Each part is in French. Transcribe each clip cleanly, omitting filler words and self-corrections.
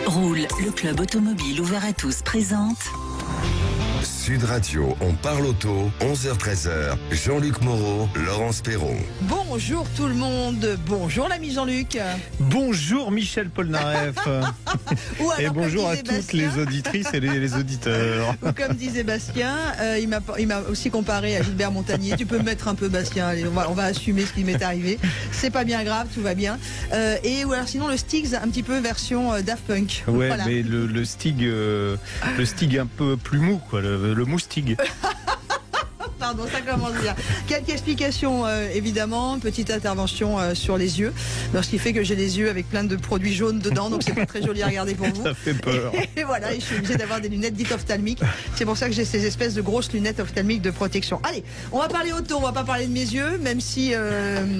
Roule, le club automobile ouvert à tous présente Sud Radio, on parle auto, 11h-13h, Jean-Luc Moreau, Laurence Perron. Bonjour tout le monde, bonjour l'ami Jean-Luc. Bonjour Michel Polnareff. Et bonjour à toutes les auditrices et les auditeurs. Ou comme disait Bastien, il m'a aussi comparé à Gilbert Montagnier. Tu peux me mettre un peu Bastien, allez, on va assumer ce qui m'est arrivé. C'est pas bien grave, tout va bien. Ou alors sinon le Styx, un petit peu version Daft Punk. Ouais, voilà. Mais le Stig un peu plus mou, quoi, le moustig. Pardon, ça commence bien. Quelques explications, évidemment. Petite intervention sur les yeux. Alors, ce qui fait que j'ai les yeux avec plein de produits jaunes dedans, donc c'est pas très joli à regarder pour vous. Ça fait peur. Et voilà, je suis obligée d'avoir des lunettes dites ophtalmiques. C'est pour ça que j'ai ces espèces de grosses lunettes ophtalmiques de protection. Allez, on va parler auto, on va pas parler de mes yeux, même si,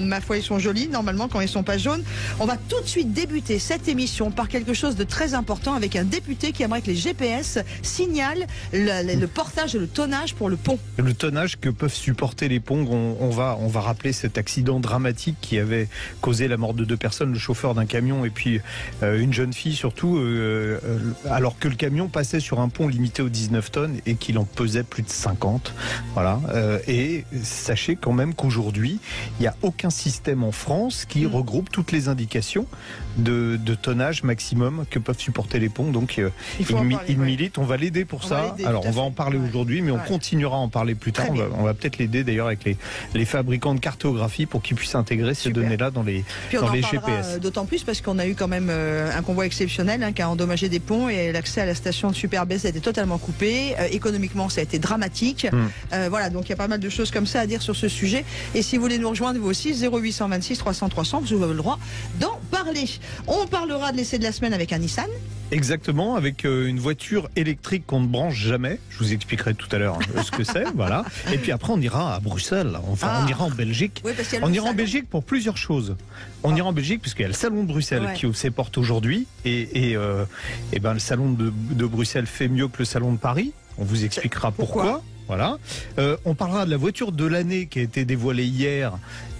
ma foi, ils sont jolis, normalement, quand ils sont pas jaunes. On va tout de suite débuter cette émission par quelque chose de très important avec un député qui aimerait que les GPS signalent le portage et le tonnage pour le pont. Le tonnage que peuvent supporter les ponts. On va rappeler cet accident dramatique qui avait causé la mort de 2 personnes, le chauffeur d'un camion et puis une jeune fille surtout, alors que le camion passait sur un pont limité aux 19 tonnes et qu'il en pesait plus de 50. Voilà. Et sachez quand même qu'aujourd'hui, il n'y a aucun système en France qui regroupe toutes les indications de tonnage maximum que peuvent supporter les ponts. Donc il milite, on va l'aider pour ça. Alors on va en parler aujourd'hui, mais on continuera à en parler plus tard. On va peut-être l'aider d'ailleurs avec les fabricants de cartographie pour qu'ils puissent intégrer ces données-là dans les GPS. D'autant plus parce qu'on a eu quand même un convoi exceptionnel qui a endommagé des ponts et l'accès à la station de Super-Besse a été totalement coupé. Économiquement, ça a été dramatique. Voilà, donc il y a pas mal de choses comme ça à dire sur ce sujet. Et si vous voulez nous rejoindre, vous aussi, 0826 300 300, vous avez le droit d'en parler. On parlera de l'essai de la semaine avec un Nissan. Exactement, avec une voiture électrique qu'on ne branche jamais. Je vous expliquerai tout à l'heure ce que c'est, voilà. Et puis après, on ira à Bruxelles. Enfin, on ira en Belgique. Oui, on ira en Belgique pour plusieurs choses. On ira en Belgique puisqu'il y a le salon de Bruxelles qui ouvre ses portes aujourd'hui. Et le salon de Bruxelles fait mieux que le salon de Paris. On vous expliquera pourquoi. Voilà. On parlera de la voiture de l'année qui a été dévoilée hier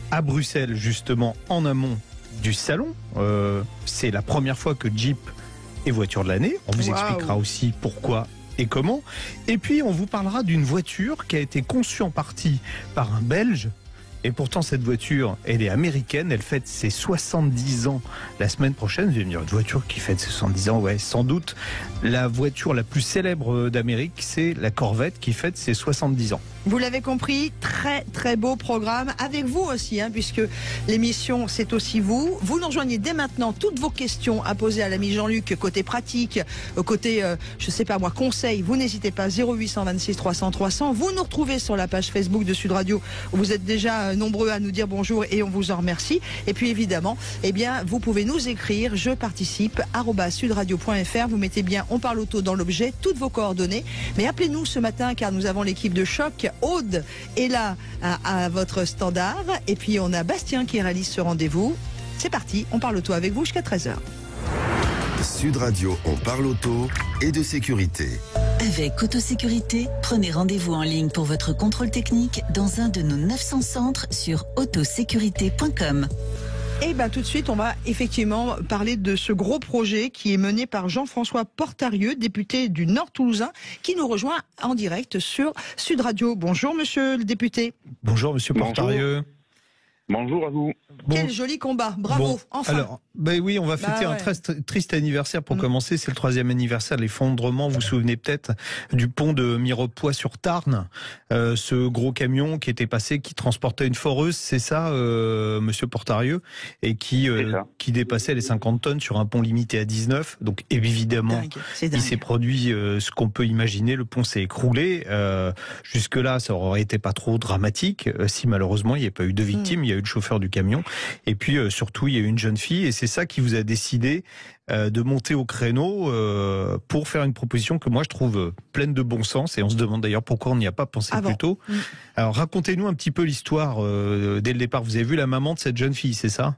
à Bruxelles, justement, en amont du salon. C'est la première fois que Jeep et voiture de l'année. On vous expliquera aussi pourquoi et comment. Et puis, on vous parlera d'une voiture qui a été conçue en partie par un Belge. Et pourtant, cette voiture, elle est américaine. Elle fête ses 70 ans la semaine prochaine. Vous allez me dire, une voiture qui fête ses 70 ans, ouais, sans doute. La voiture la plus célèbre d'Amérique, c'est la Corvette qui fête ses 70 ans. Vous l'avez compris, très très beau programme avec vous aussi, puisque l'émission c'est aussi vous. Vous nous rejoignez dès maintenant, toutes vos questions à poser à l'ami Jean-Luc, côté pratique, côté, je sais pas moi, conseil, vous n'hésitez pas, 0826 300 300. Vous nous retrouvez sur la page Facebook de Sud Radio, où vous êtes déjà nombreux à nous dire bonjour et on vous en remercie. Et puis évidemment, vous pouvez nous écrire, je participe, @sudradio.fr. Vous mettez bien on parle auto dans l'objet, toutes vos coordonnées. Mais appelez-nous ce matin car nous avons l'équipe de Choc. Aude est là à votre standard. Et puis on a Bastien qui réalise ce rendez-vous. C'est parti, on parle auto avec vous jusqu'à 13h. Sud Radio, on parle auto et de sécurité. Avec Autosécurité, prenez rendez-vous en ligne pour votre contrôle technique dans un de nos 900 centres sur autosécurité.com. Et tout de suite, on va effectivement parler de ce gros projet qui est mené par Jean-François Portarieux, député du Nord Toulousain, qui nous rejoint en direct sur Sud Radio. Bonjour monsieur le député. Bonjour monsieur Portarieux. Bonjour à vous. Quel joli combat, bravo, enfin. Alors, oui, on va fêter un très triste anniversaire pour commencer, c'est le 3e anniversaire de l'effondrement, vous vous souvenez peut-être, du pont de Mirepoix sur Tarn, ce gros camion qui était passé, qui transportait une foreuse, c'est ça, monsieur Portarieux, et qui dépassait les 50 tonnes sur un pont limité à 19, donc évidemment, il s'est produit ce qu'on peut imaginer, le pont s'est écroulé, jusque-là, ça aurait été pas trop dramatique, si malheureusement il n'y a pas eu de victimes, il y a eu le chauffeur du camion, et puis surtout il y a eu une jeune fille, et c'est ça qui vous a décidé de monter au créneau pour faire une proposition que moi je trouve pleine de bon sens, et on se demande d'ailleurs pourquoi on n'y a pas pensé plus tôt. Alors racontez-nous un petit peu l'histoire dès le départ. Vous avez vu la maman de cette jeune fille, c'est ça?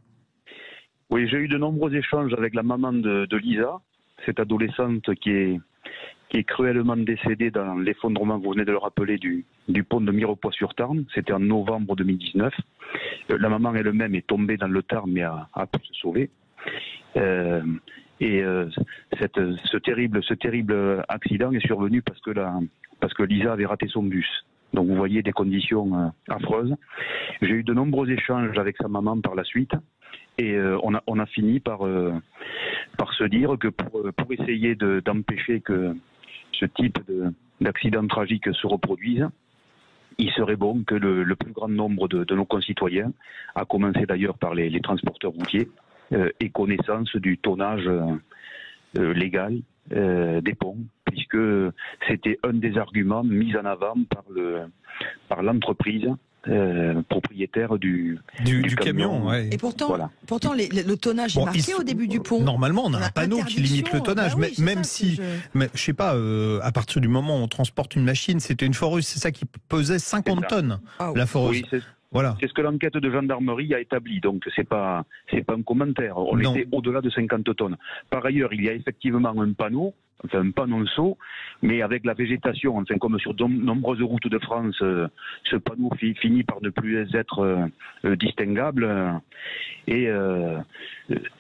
Oui, j'ai eu de nombreux échanges avec la maman de Lisa, cette adolescente qui est cruellement décédée dans l'effondrement, vous venez de le rappeler, du pont de Mirepoix sur Tarn. C'était en novembre 2019. La maman elle-même est tombée dans le Tarn mais a pu se sauver. ce terrible accident est survenu parce que Lisa avait raté son bus. Donc vous voyez des conditions affreuses. J'ai eu de nombreux échanges avec sa maman par la suite et on a fini par se dire que pour essayer d'empêcher que ce type d'accident tragique se reproduise, il serait bon que le plus grand nombre de nos concitoyens, à commencer d'ailleurs par les transporteurs routiers, aient connaissance du tonnage légal des ponts, puisque c'était un des arguments mis en avant par l'entreprise propriétaire du camion. Ouais. Et pourtant, voilà. Le tonnage est marqué au début du pont. Normalement, on a un panneau qui limite le tonnage, même si, je sais pas, à partir du moment où on transporte une machine, c'était une foreuse, c'est ça qui pesait 50 tonnes, la foreuse. Oui, voilà. C'est ce que l'enquête de gendarmerie a établi, donc c'est pas un commentaire. On était au-delà de 50 tonnes. Par ailleurs, il y a effectivement un panneau, enfin un panonceau, mais avec la végétation, enfin comme sur de nombreuses routes de France, ce panneau finit par ne plus être distinguable, et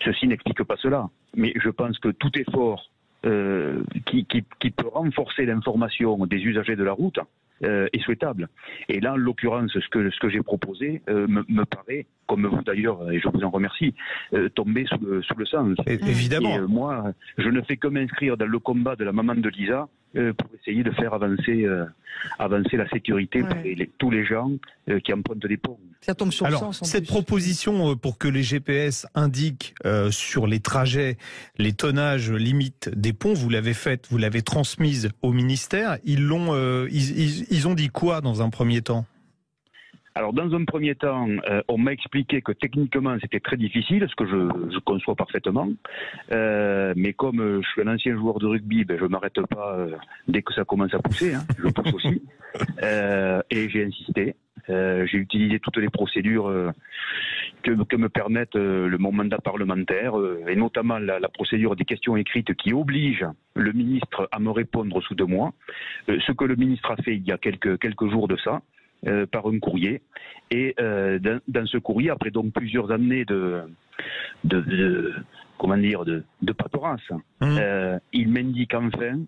ceci n'explique pas cela. Mais je pense que tout effort qui peut renforcer l'information des usagers de la route est souhaitable. Et là, en l'occurrence, ce que j'ai proposé me paraît, comme vous d'ailleurs, et je vous en remercie, tomber sous le sens. Évidemment. Et moi, je ne fais que m'inscrire dans le combat de la maman de Lisa pour essayer de faire avancer la sécurité pour tous les gens qui empruntent des ponts. Ça tombe sur le Alors, sens, cette proposition pour que les GPS indiquent sur les trajets les tonnages limites des ponts, vous l'avez faite, vous l'avez transmise au ministère. Ils ont dit quoi dans un premier temps ? Alors, dans un premier temps, on m'a expliqué que techniquement, c'était très difficile, ce que je conçois parfaitement. Mais comme je suis un ancien joueur de rugby, je ne m'arrête pas dès que ça commence à pousser. Hein, je pousse aussi. Et j'ai insisté. J'ai utilisé toutes les procédures que me permettent mon mandat parlementaire, et notamment la procédure des questions écrites qui oblige le ministre à me répondre sous 2 mois. Ce que le ministre a fait il y a quelques jours de ça. Par un courrier, et dans ce courrier, après donc plusieurs années de paperasse, il m'indique enfin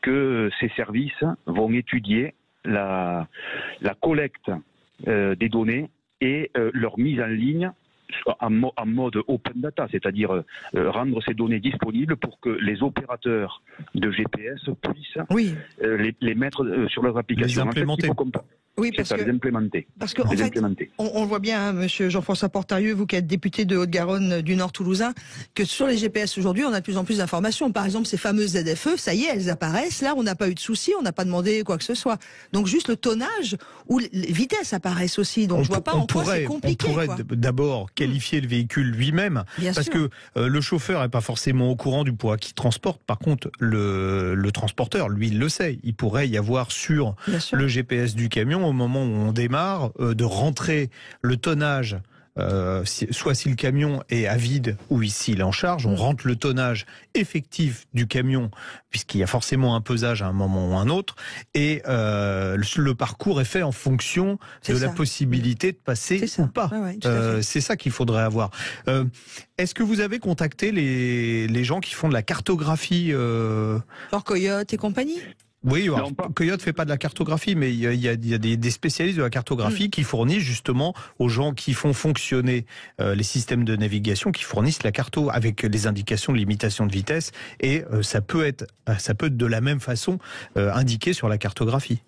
que ces services vont étudier la collecte des données et leur mise en ligne en mode open data, c'est-à-dire rendre ces données disponibles pour que les opérateurs de GPS puissent les mettre sur leurs applications. Les implémenter. Oui, parce que, les implémenter. Parce qu'en fait, on voit bien, hein, monsieur Jean-François Portarieux, vous qui êtes député de Haute-Garonne du Nord toulousain, que sur les GPS aujourd'hui, on a de plus en plus d'informations. Par exemple, ces fameuses ZFE, ça y est, elles apparaissent. Là, on n'a pas eu de souci, on n'a pas demandé quoi que ce soit. Donc juste le tonnage ou les vitesses apparaissent aussi. Donc je vois pas en quoi c'est compliqué. On pourrait d'abord qualifier le véhicule lui-même, parce que le chauffeur est pas forcément au courant du poids qu'il transporte. Par contre, le transporteur, lui, il le sait. Il pourrait y avoir sur le GPS du camion, au moment où on démarre, de rentrer le tonnage, soit si le camion est à vide ou s'il est en charge, on rentre le tonnage effectif du camion, puisqu'il y a forcément un pesage à un moment ou à un autre, et le parcours est fait en fonction de la possibilité de passer ou pas. C'est ça qu'il faudrait avoir. Est-ce que vous avez contacté les gens qui font de la cartographie genre Coyote et compagnie? Oui, alors, Coyote fait pas de la cartographie, mais il y a des spécialistes de la cartographie qui fournissent justement aux gens qui font fonctionner les systèmes de navigation, qui fournissent la carto avec des indications de limitation de vitesse, et ça peut être de la même façon indiqué sur la cartographie.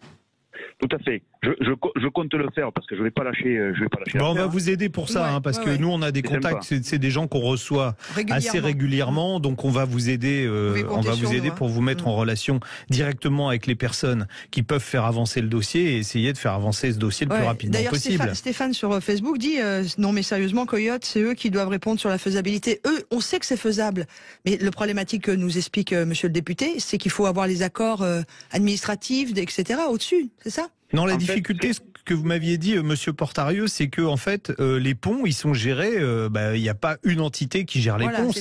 Tout à fait. Je compte le faire parce que je vais pas lâcher. Bon, on va vous aider pour ça, parce que nous on a des contacts. C'est des gens qu'on reçoit assez régulièrement, donc on va vous aider. On va vous aider pour vous mettre en relation directement avec les personnes qui peuvent faire avancer le dossier et essayer de faire avancer ce dossier le plus rapidement possible. D'ailleurs, Stéphane sur Facebook dit non, mais sérieusement, Coyote, c'est eux qui doivent répondre sur la faisabilité. Eux, on sait que c'est faisable, mais le problématique que nous explique Monsieur le député, c'est qu'il faut avoir les accords administratifs, etc. au-dessus. C'est ça? Non, la difficulté, ce que vous m'aviez dit, Monsieur Portarieux, c'est que en fait, les ponts, ils sont gérés. Il n'y a pas une entité qui gère les ponts.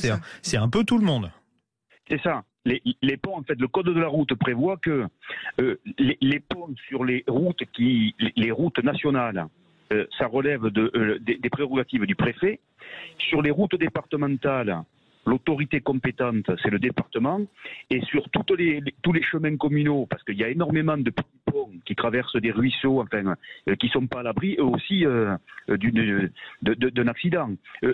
C'est un peu tout le monde. C'est ça. Les ponts, en fait, le code de la route prévoit que les ponts sur les routes nationales, ça relève des prérogatives du préfet. Sur les routes départementales, l'autorité compétente, c'est le département, et sur tous les chemins communaux, parce qu'il y a énormément de petits ponts qui traversent des ruisseaux, enfin, qui ne sont pas à l'abri, eux aussi, d'un accident.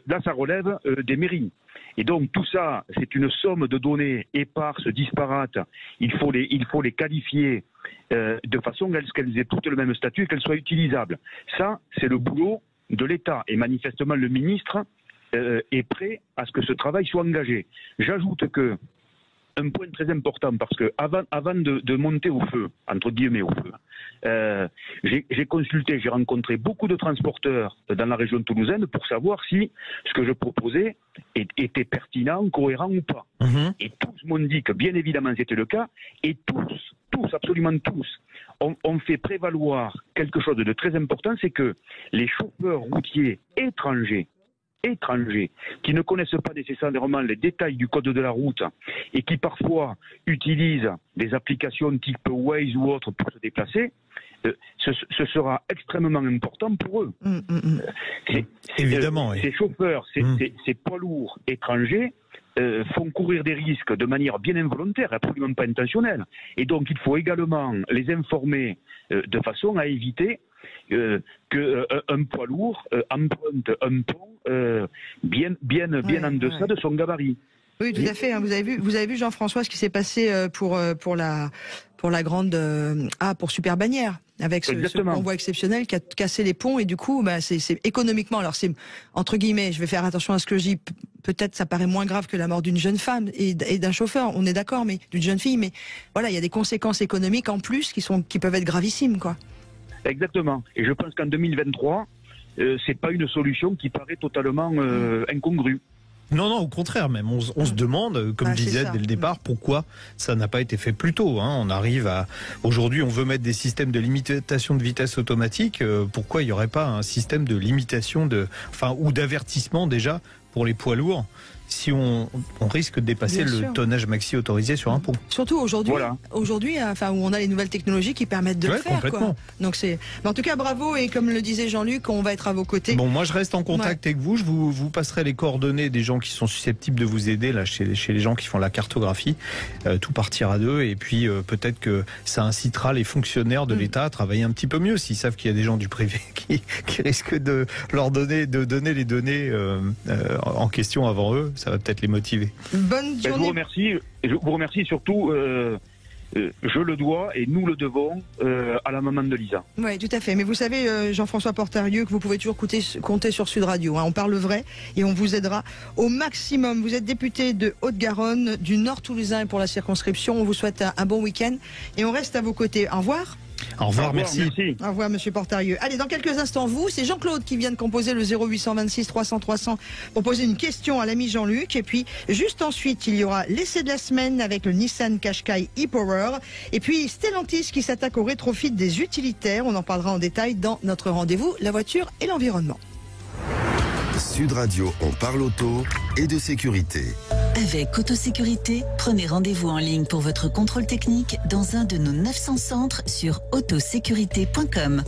Là, ça relève des mairies. Et donc, tout ça, c'est une somme de données éparses, disparates. Il faut les qualifier de façon à ce qu'elles aient toutes le même statut et qu'elles soient utilisables. Ça, c'est le boulot de l'État. Et manifestement, le ministre est prêt à ce que ce travail soit engagé. J'ajoute que un point très important, parce que avant de monter au feu, entre guillemets au feu, j'ai rencontré beaucoup de transporteurs dans la région toulousaine pour savoir si ce que je proposais était pertinent, cohérent ou pas. Et tous m'ont dit que bien évidemment c'était le cas, et tous, absolument tous, ont fait prévaloir quelque chose de très important, c'est que les chauffeurs routiers étrangers qui ne connaissent pas nécessairement les détails du code de la route et qui parfois utilisent des applications type Waze ou autres pour se déplacer, ce sera extrêmement important pour eux. Évidemment, ces chauffeurs, ces poids lourds étrangers font courir des risques de manière bien involontaire, absolument pas intentionnelle. Et donc il faut également les informer de façon à éviter qu'un poids lourd emprunte un pont bien en deçà de son gabarit. Oui, tout à fait. Vous avez vu Jean-François, ce qui s'est passé pour la grande pour Super Bannière, avec ce convoi exceptionnel qui a cassé les ponts, et du coup, c'est économiquement. Alors c'est entre guillemets, je vais faire attention à ce que je dis. Peut-être ça paraît moins grave que la mort d'une jeune femme et d'un chauffeur. On est d'accord, mais d'une jeune fille. Mais voilà, il y a des conséquences économiques en plus qui peuvent être gravissimes, quoi. Exactement. Et je pense qu'en 2023, c'est pas une solution qui paraît totalement incongrue. Non, au contraire, même. On se demande, comme je disais dès le départ, pourquoi ça n'a pas été fait plus tôt. On arrive à... Aujourd'hui, on veut mettre des systèmes de limitation de vitesse automatique. Pourquoi il n'y aurait pas un système de limitation ou d'avertissement déjà pour les poids lourds, si on risque de dépasser le tonnage maxi autorisé sur un pont. Surtout aujourd'hui, où on a les nouvelles technologies qui permettent de le faire. Quoi. Donc mais en tout cas, bravo, et comme le disait Jean-Luc, on va être à vos côtés. Bon, moi je reste en contact avec vous. Je vous passerai les coordonnées des gens qui sont susceptibles de vous aider là chez les gens qui font la cartographie. Tout partir à deux, et puis peut-être que ça incitera les fonctionnaires de l'État à travailler un petit peu mieux s'ils savent qu'il y a des gens du privé qui risquent de donner les données en question avant eux. Ça va peut-être les motiver. Bonne journée. Je vous remercie surtout. Je le dois, et nous le devons, à la maman de Lisa. Oui, tout à fait. Mais vous savez, Jean-François Portarieux, que vous pouvez toujours compter sur Sud Radio. On parle vrai et on vous aidera au maximum. Vous êtes député de Haute-Garonne, du Nord toulousain, et pour la circonscription. On vous souhaite un bon week-end et on reste à vos côtés. Au revoir. Au revoir, merci. Au revoir, monsieur Portarieux. Allez, dans quelques instants, c'est Jean-Claude qui vient de composer le 0826 300 300 pour poser une question à l'ami Jean-Luc. Et puis, juste ensuite, il y aura l'essai de la semaine avec le Nissan Qashqai e-Power. Et puis, Stellantis qui s'attaque au rétrofit des utilitaires. On en parlera en détail dans notre rendez-vous, la voiture et l'environnement. Sud Radio, on parle auto et de sécurité. Avec Autosécurité, prenez rendez-vous en ligne pour votre contrôle technique dans un de nos 900 centres sur autosécurité.com.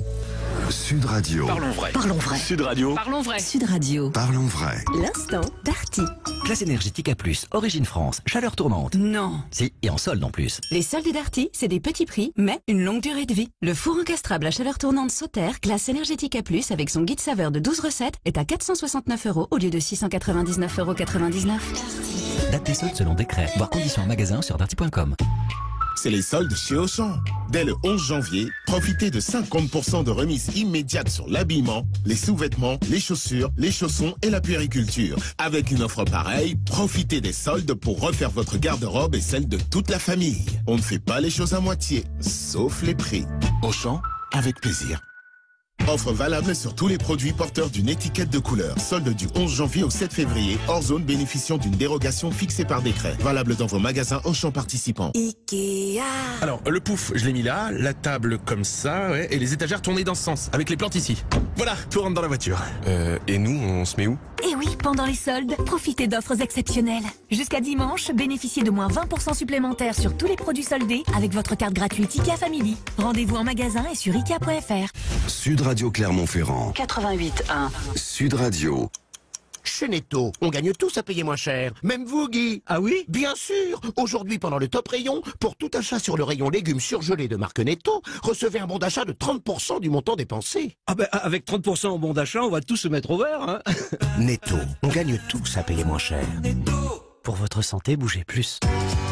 Sud Radio. Parlons vrai. Parlons vrai. Sud Radio. Parlons vrai. Sud Radio. Parlons vrai. L'instant Darty. Classe énergétique A+, origine France, chaleur tournante. Non. Si, et en solde en plus. Les soldes Darty, c'est des petits prix, mais une longue durée de vie. Le four encastrable à chaleur tournante Sauter, classe énergétique A+, avec son guide saveur de 12 recettes, est à 469 € au lieu de 699,99 €. Date des soldes selon décret, voir conditions en magasin sur darty.com. C'est les soldes chez Auchan. Dès le 11 janvier, profitez de 50% de remise immédiate sur l'habillement, les sous-vêtements, les chaussures, les chaussons et la puériculture. Avec une offre pareille, profitez des soldes pour refaire votre garde-robe et celle de toute la famille. On ne fait pas les choses à moitié, sauf les prix. Auchan, avec plaisir. Offre valable sur tous les produits porteurs d'une étiquette de couleur. Solde du 11 janvier au 7 février, hors zone bénéficiant d'une dérogation fixée par décret. Valable dans vos magasins Auchan participants. Ikea. Alors, le pouf, je l'ai mis là, la table comme ça, ouais, et les étagères tournées dans ce sens, avec les plantes ici. Voilà, tout rentre dans la voiture. Et nous, on se met où? Et oui, pendant les soldes, profitez d'offres exceptionnelles. Jusqu'à dimanche, bénéficiez de moins 20% supplémentaires sur tous les produits soldés avec votre carte gratuite Ikea Family. Rendez-vous en magasin et sur Ikea.fr. Sud Radio Clermont-Ferrand. 88.1. Sud Radio. Chez Netto, on gagne tous à payer moins cher. Même vous, Guy. Ah oui? Bien sûr. Aujourd'hui, pendant le top rayon, pour tout achat sur le rayon légumes surgelés de marque Netto, recevez un bon d'achat de 30% du montant dépensé. Ah ben, avec 30% au bon d'achat, on va tous se mettre au vert, hein. Netto, on gagne tous à payer moins cher. Pour votre santé, bougez plus.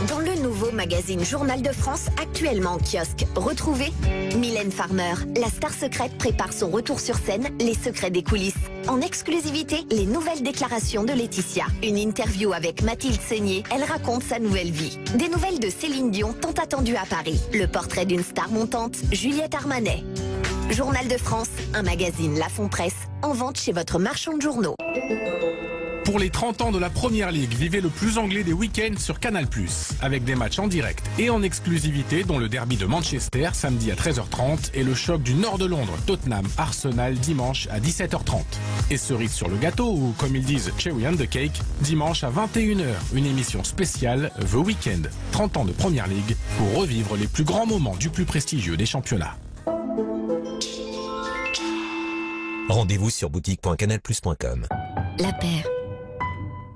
Dans le nouveau magazine Journal de France, actuellement en kiosque, retrouvez Mylène Farmer. La star secrète prépare son retour sur scène, les secrets des coulisses. En exclusivité, les nouvelles déclarations de Laetitia. Une interview avec Mathilde Seigné, elle raconte sa nouvelle vie. Des nouvelles de Céline Dion, tant attendues à Paris. Le portrait d'une star montante, Juliette Armanet. Journal de France, un magazine Lafon Presse, en vente chez votre marchand de journaux. Pour les 30 ans de la Première Ligue, vivez le plus anglais des week-ends sur Canal+, avec des matchs en direct et en exclusivité, dont le derby de Manchester, samedi à 13h30, et le choc du nord de Londres, Tottenham-Arsenal, dimanche à 17h30. Et cerise sur le gâteau, ou comme ils disent, cherry on the cake, dimanche à 21h, une émission spéciale The Weekend, 30 ans de Première Ligue, pour revivre les plus grands moments du plus prestigieux des championnats. Rendez-vous sur boutique.canalplus.com. La paire.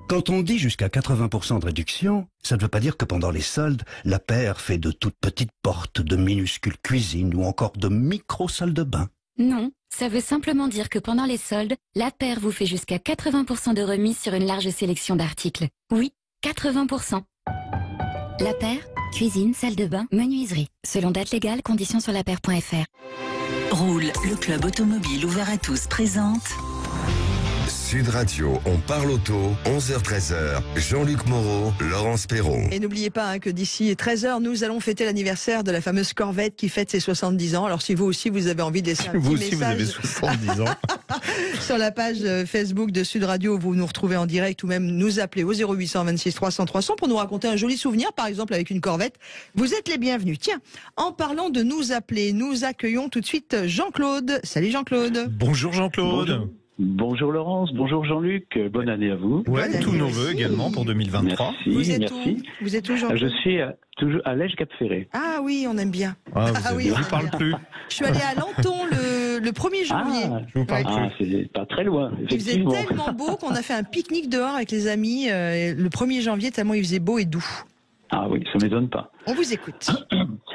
Quand on dit jusqu'à 80% de réduction, ça ne veut pas dire que pendant les soldes, la paire fait de toutes petites portes, de minuscules cuisines ou encore de micro-salles de bain. Non, ça veut simplement dire que pendant les soldes, la paire vous fait jusqu'à 80% de remise sur une large sélection d'articles. Oui, 80%. La paire, cuisine, salle de bain, menuiserie. Selon date légale, conditions sur lapaire.fr. Roule, le club automobile ouvert à tous, présente Sud Radio, on parle auto, 11h-13h, Jean-Luc Moreau, Laurence Perron. Et n'oubliez pas que d'ici 13h, nous allons fêter l'anniversaire de la fameuse Corvette qui fête ses 70 ans. Alors si vous aussi, vous avez envie de laisser un petit message... Vous avez 70 ans. Sur la page Facebook de Sud Radio, vous nous retrouvez en direct ou même nous appeler au 0800 26 300 300 pour nous raconter un joli souvenir, par exemple avec une Corvette. Vous êtes les bienvenus. Tiens, en parlant de nous appeler, nous accueillons tout de suite Jean-Claude. Salut Jean-Claude. Bonjour Jean-Claude. Bonjour. Bonjour Laurence, bonjour Jean-Luc, bonne année à vous. Ouais, tous nos vœux également pour 2023. Merci, vous êtes merci. Où vous êtes où Jean-Claude? Je suis toujours à Lège-Cap-Ferré. Ah oui, on aime bien. Je vous parle plus. Je suis allée à Lenton le 1er janvier. Je vous parle plus. C'est pas très loin, Il faisait tellement beau qu'on a fait un pique-nique dehors avec les amis le 1er janvier, tellement il faisait beau et doux. Ah oui, ça m'étonne pas. On vous écoute.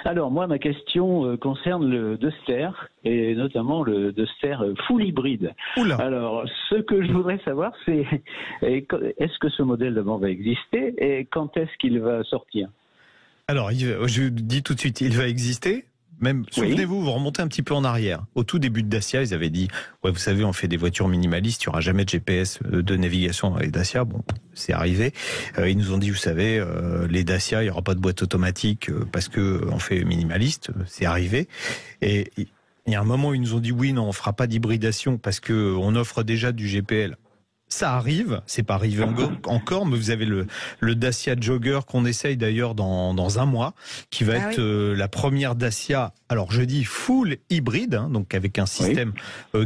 Alors moi, ma question concerne le Duster et notamment le Duster full hybride. Oula. Alors, ce que je voudrais savoir, c'est est-ce que ce modèle d'abord va exister et quand est-ce qu'il va sortir? Alors, je vous dis tout de suite, il va exister. Même, souvenez-vous, vous remontez un petit peu en arrière. Au tout début de Dacia, ils avaient dit, ouais, vous savez, on fait des voitures minimalistes, il n'y aura jamais de GPS de navigation avec Dacia. Bon, c'est arrivé. Ils nous ont dit, vous savez, les Dacia, il n'y aura pas de boîte automatique parce que on fait minimaliste. C'est arrivé. Et il y a un moment où ils nous ont dit, oui, non, on fera pas d'hybridation parce que on offre déjà du GPL. Ça arrive, c'est pas arrivé encore, mais vous avez le Dacia Jogger qu'on essaye d'ailleurs dans un mois, qui va être la première Dacia, alors je dis full hybride, hein, donc avec un système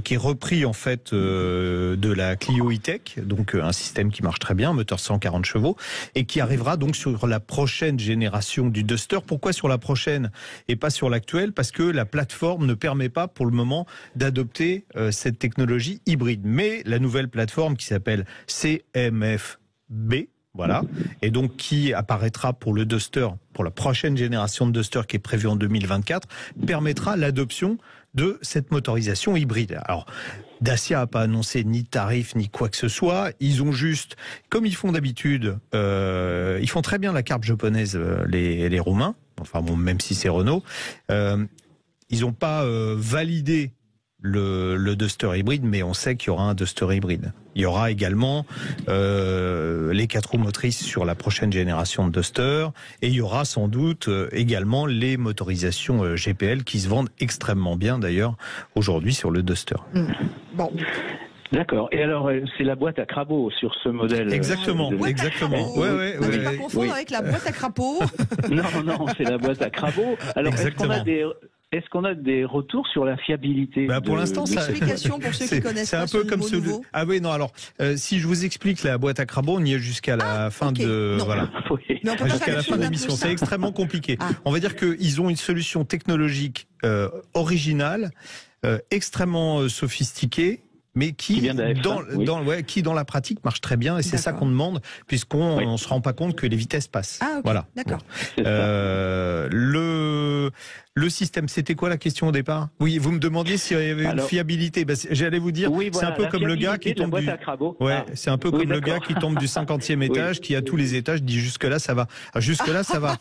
qui est repris en fait de la Clio E-Tech, donc un système qui marche très bien, moteur 140 chevaux, et qui arrivera donc sur la prochaine génération du Duster. Pourquoi sur la prochaine et pas sur l'actuelle? Parce que la plateforme ne permet pas pour le moment d'adopter cette technologie hybride. Mais la nouvelle plateforme qui s'appelle CMF-B, voilà, et donc qui apparaîtra pour le Duster, pour la prochaine génération de Duster qui est prévue en 2024, permettra l'adoption de cette motorisation hybride. Alors, Dacia n'a pas annoncé ni tarif ni quoi que ce soit. Ils ont juste, comme ils font d'habitude, ils font très bien la carte japonaise, les Roumains, enfin bon, même si c'est Renault, ils n'ont pas validé le Duster hybride, mais on sait qu'il y aura un Duster hybride. Il y aura également les 4 roues motrices sur la prochaine génération de Duster, et il y aura sans doute également les motorisations GPL qui se vendent extrêmement bien d'ailleurs aujourd'hui sur le Duster. Bon. D'accord. Et alors, c'est la boîte à crapauds sur ce modèle. Exactement, exactement. Ne pas confondre avec la boîte à crapauds. Non, c'est la boîte à crapauds. Alors, est-ce qu'on a des retours sur la fiabilité? Pour l'instant, ça. Explication pour ceux qui connaissent pas. C'est un peu comme nouveau. Ah oui, non. Alors, si je vous explique la boîte à crapauds, on y est jusqu'à la fin de voilà. Jusqu'à la fin de l'émission. C'est extrêmement compliqué. On va dire qu'ils ont une solution technologique originale, extrêmement sophistiquée, mais qui dans la pratique marche très bien, et c'est ça qu'on demande, puisqu'on ne se rend pas compte que les vitesses passent. Ah, okay. Voilà. D'accord. Le système, c'était quoi la question au départ? Oui, vous me demandiez s'il y avait une fiabilité. J'allais vous dire, c'est un peu comme le gars qui tombe c'est un peu comme le gars qui tombe du 50e étage, qui a tous les étages, dit jusque-là ça va. Jusque-là ça va.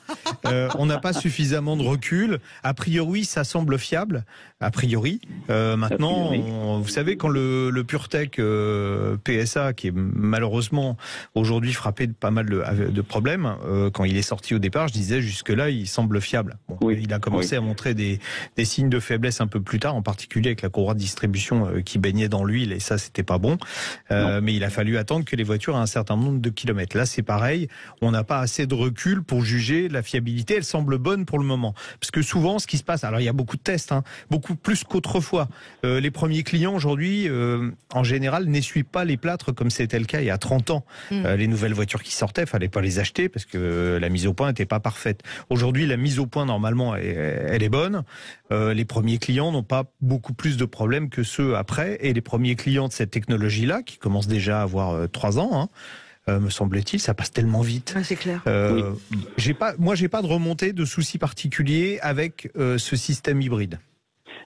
On n'a pas suffisamment de recul. A priori, ça semble fiable. A priori. Maintenant, vous savez, quand le PureTech PSA, qui est malheureusement aujourd'hui frappé de pas mal de problèmes, quand il est sorti au départ, je disais jusque-là, il semble fiable. Bon, il a commencé à montrer des signes de faiblesse un peu plus tard, en particulier avec la courroie de distribution qui baignait dans l'huile, et ça, c'était pas bon. Mais il a fallu attendre que les voitures aient un certain nombre de kilomètres. Là, c'est pareil. On n'a pas assez de recul pour juger la fiabilité. Elle semble bonne pour le moment. Parce que souvent, ce qui se passe, alors il y a beaucoup de tests, beaucoup plus qu'autrefois. Les premiers clients aujourd'hui, en général, n'essuient pas les plâtres comme c'était le cas il y a 30 ans. Les nouvelles voitures qui sortaient, fallait pas les acheter parce que la mise au point n'était pas parfaite. Aujourd'hui, la mise au point, normalement, elle est bonne. Les premiers clients n'ont pas beaucoup plus de problèmes que ceux après. Et les premiers clients de cette technologie-là, qui commencent déjà à avoir 3 ans, me semble-t-il, ça passe tellement vite. C'est clair. J'ai pas de remontée de soucis particuliers avec ce système hybride.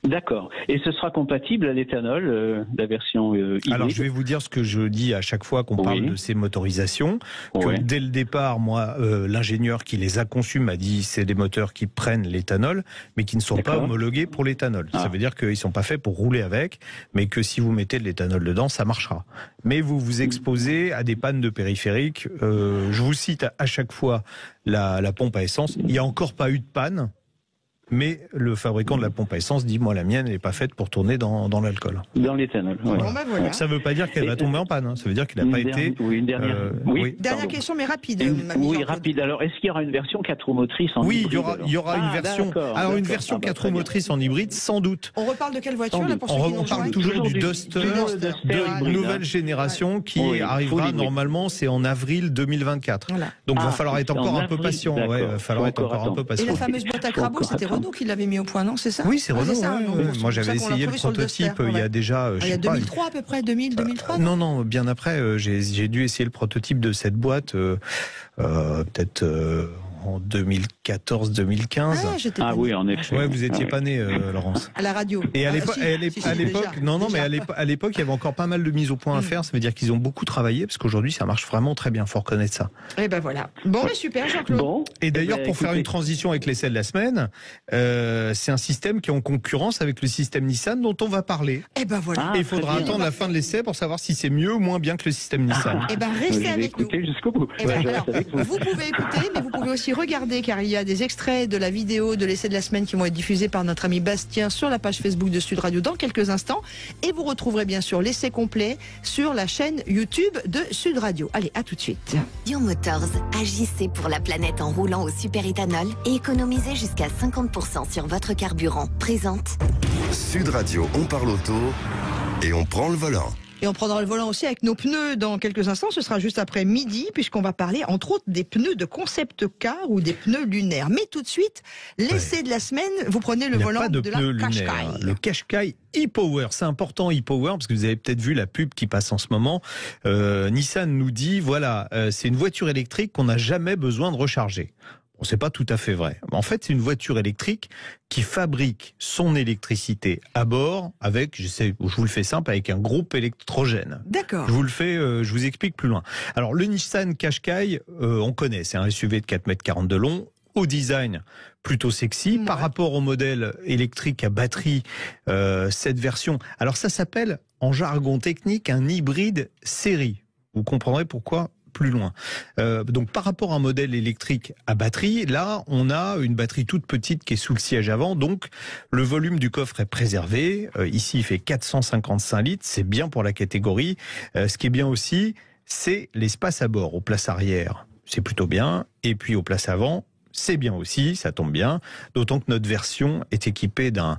D'accord. Et ce sera compatible à l'éthanol, la version hybride? Alors, je vais vous dire ce que je dis à chaque fois qu'on parle de ces motorisations. Que dès le départ, moi, l'ingénieur qui les a conçus m'a dit c'est des moteurs qui prennent l'éthanol, mais qui ne sont pas homologués pour l'éthanol. Ça veut dire qu'ils ne sont pas faits pour rouler avec, mais que si vous mettez de l'éthanol dedans, ça marchera. Mais vous vous exposez à des pannes de périphériques. Je vous cite à chaque fois la pompe à essence. Il n'y a encore pas eu de panne. Mais le fabricant de la pompe à essence dit, moi, la mienne n'est pas faite pour tourner dans l'alcool. Dans l'éthanol. Voilà. Ça ne veut pas dire qu'elle va tomber en panne. Ça veut dire qu'il n'a pas été... Une dernière. Dernière question, mais rapide. Rapide. Alors, est-ce qu'il y aura une version 4 roues motrices en hybride? Oui, il y aura une version. Alors, une version 4 roues motrices en hybride, sans doute. On reparle de quelle voiture là, pour ceux qui On parle toujours du Duster de nouvelle génération qui arrivera normalement, c'est en avril 2024. Donc, il va falloir être encore un peu patient. Il va falloir être encore un peu patient. Et la fameuse boîte à crabot, c'était Renault qui l'avait mis au point, non? C'est ça? Oui, c'est Renault. Moi, j'avais essayé le prototype il y a déjà. Il y a 2003 à peu près, 2003. Non, bien après. J'ai dû essayer le prototype de cette boîte, peut-être en 2014-2015. Oui, en effet. Ouais, vous étiez pas né, Laurence. À la radio. Et à l'époque, mais à l'époque, il y avait encore pas mal de mises au point à faire. Ça veut dire qu'ils ont beaucoup travaillé, parce qu'aujourd'hui, ça marche vraiment très bien. Faut reconnaître ça. Et ben voilà. Bon, mais super, Jean-Claude. Et d'ailleurs, pour faire une transition avec l'essai de la semaine, c'est un système qui est en concurrence avec le système Nissan dont on va parler. Et ben voilà. Et il faudra attendre la fin de l'essai pour savoir si c'est mieux ou moins bien que le système Nissan. Et ben restez avec nous. Jusqu'au bout. Vous pouvez écouter, mais vous pouvez aussi regarder, car il y a des extraits de la vidéo de l'essai de la semaine qui vont être diffusés par notre ami Bastien sur la page Facebook de Sud Radio dans quelques instants. Et vous retrouverez bien sûr l'essai complet sur la chaîne YouTube de Sud Radio. Allez, à tout de suite. Dion Motors, agissez pour la planète en roulant au super-éthanol et économisez jusqu'à 50% sur votre carburant. Présente Sud Radio, on parle auto et on prend le volant. Et on prendra le volant aussi avec nos pneus dans quelques instants. Ce sera juste après midi, puisqu'on va parler entre autres des pneus de concept car ou des pneus lunaires. Mais tout de suite, l'essai de la semaine, vous prenez le volant de la Qashqai. Le Qashqai e-Power, c'est important e-Power, parce que vous avez peut-être vu la pub qui passe en ce moment. Nissan nous dit, voilà, c'est une voiture électrique qu'on n'a jamais besoin de recharger. Bon, c'est pas tout à fait vrai. En fait, c'est une voiture électrique qui fabrique son électricité à bord avec, je vous le fais simple, avec un groupe électrogène. D'accord. Je vous explique plus loin. Alors, le Nissan Qashqai, on connaît, c'est un SUV de 4,40 m de long, au design plutôt sexy. Par rapport au modèle électrique à batterie, cette version, alors ça s'appelle, en jargon technique, un hybride série. Vous comprendrez pourquoi plus loin. Donc par rapport à un modèle électrique à batterie, là on a une batterie toute petite qui est sous le siège avant, donc le volume du coffre est préservé. Ici il fait 455 litres, c'est bien pour la catégorie. Ce qui est bien aussi, c'est l'espace à bord. Aux places arrière, c'est plutôt bien, et puis aux places avant, c'est bien aussi, ça tombe bien, d'autant que notre version est équipée d'un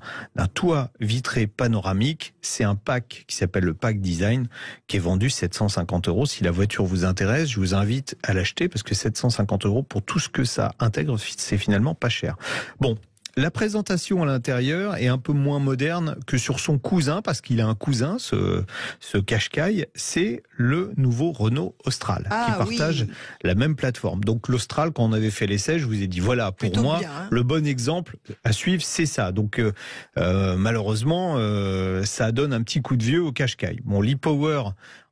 toit vitré panoramique. C'est un pack qui s'appelle le pack design, qui est vendu 750 €. Si la voiture vous intéresse, je vous invite à l'acheter, parce que 750 € pour tout ce que ça intègre, c'est finalement pas cher. Bon, La présentation à l'intérieur est un peu moins moderne que sur son cousin, parce qu'il a un cousin, ce Qashqai, c'est le nouveau Renault Austral, qui partage la même plateforme. Donc l'Austral, quand on avait fait l'essai, je vous ai dit, voilà, pour plutôt moi, bien, hein. Le bon exemple à suivre, c'est ça. Donc malheureusement, ça donne un petit coup de vieux au Qashqai. Bon, l'e-Power,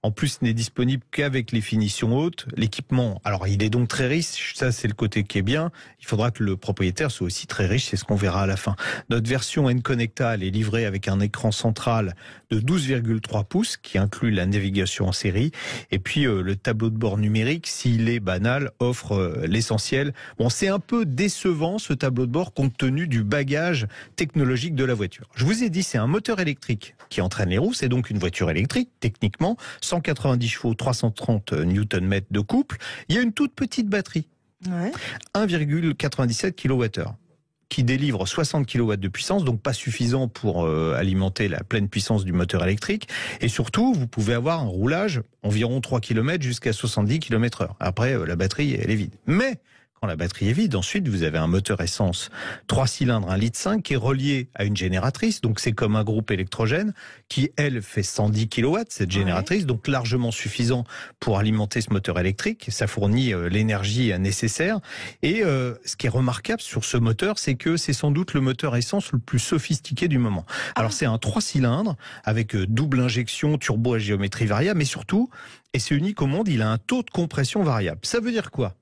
en plus, n'est disponible qu'avec les finitions hautes. L'équipement, alors il est donc très riche, ça c'est le côté qui est bien. Il faudra que le propriétaire soit aussi très riche, c'est ce qu'on verra à la fin. Notre version N-Connecta, elle est livrée avec un écran central de 12,3 pouces qui inclut la navigation en série. Et puis le tableau de bord numérique, s'il est banal, offre l'essentiel. Bon, c'est un peu décevant ce tableau de bord compte tenu du bagage technologique de la voiture. Je vous ai dit, c'est un moteur électrique qui entraîne les roues, c'est donc une voiture électrique, techniquement. 190 chevaux, 330 Nm de couple. Il y a une toute petite batterie, 1,97 kWh, qui délivre 60 kW de puissance, donc pas suffisant pour alimenter la pleine puissance du moteur électrique. Et surtout, vous pouvez avoir un roulage environ 3 km jusqu'à 70 km/h. Après, la batterie, elle est vide. Mais quand la batterie est vide, ensuite, vous avez un moteur essence 3 cylindres 1,5 litre qui est relié à une génératrice. Donc, c'est comme un groupe électrogène qui, elle, fait 110 kW, cette génératrice. Donc, largement suffisant pour alimenter ce moteur électrique. Ça fournit l'énergie nécessaire. Et ce qui est remarquable sur ce moteur, c'est que c'est sans doute le moteur essence le plus sophistiqué du moment. Alors, c'est un 3 cylindres avec double injection, turbo à géométrie variable. Mais surtout, et c'est unique au monde, il a un taux de compression variable. Ça veut dire quoi ?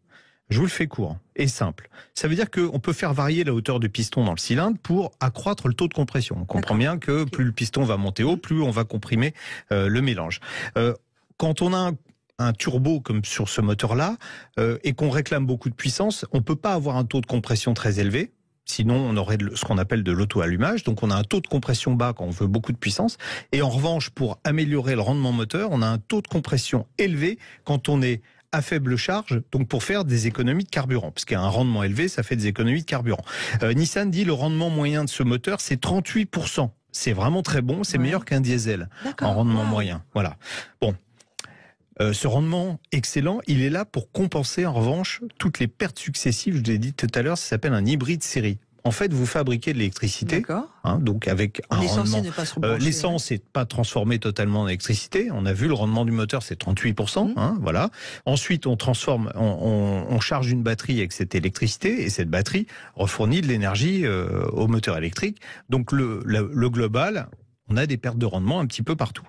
Je vous le fais court et simple. Ça veut dire qu'on peut faire varier la hauteur du piston dans le cylindre pour accroître le taux de compression. On comprend bien que plus le piston va monter haut, plus on va comprimer le mélange. Quand on a un turbo comme sur ce moteur-là et qu'on réclame beaucoup de puissance, on ne peut pas avoir un taux de compression très élevé. Sinon, on aurait ce qu'on appelle de l'auto-allumage. Donc, on a un taux de compression bas quand on veut beaucoup de puissance. Et en revanche, pour améliorer le rendement moteur, on a un taux de compression élevé quand on est à faible charge, donc pour faire des économies de carburant, parce qu'un rendement élevé, ça fait des économies de carburant. Nissan dit le rendement moyen de ce moteur, c'est 38%. C'est vraiment très bon, c'est meilleur qu'un diesel en rendement moyen. Voilà. Bon. Ce rendement excellent, il est là pour compenser en revanche toutes les pertes successives. Je vous l'ai dit tout à l'heure, ça s'appelle un hybride série. En fait, vous fabriquez de l'électricité, donc avec un rendement. L'essence n'est pas transformée totalement en électricité. On a vu le rendement du moteur, c'est 38%. Voilà. Ensuite, on transforme, on charge une batterie avec cette électricité et cette batterie refournit de l'énergie au moteur électrique. Donc le global, on a des pertes de rendement un petit peu partout.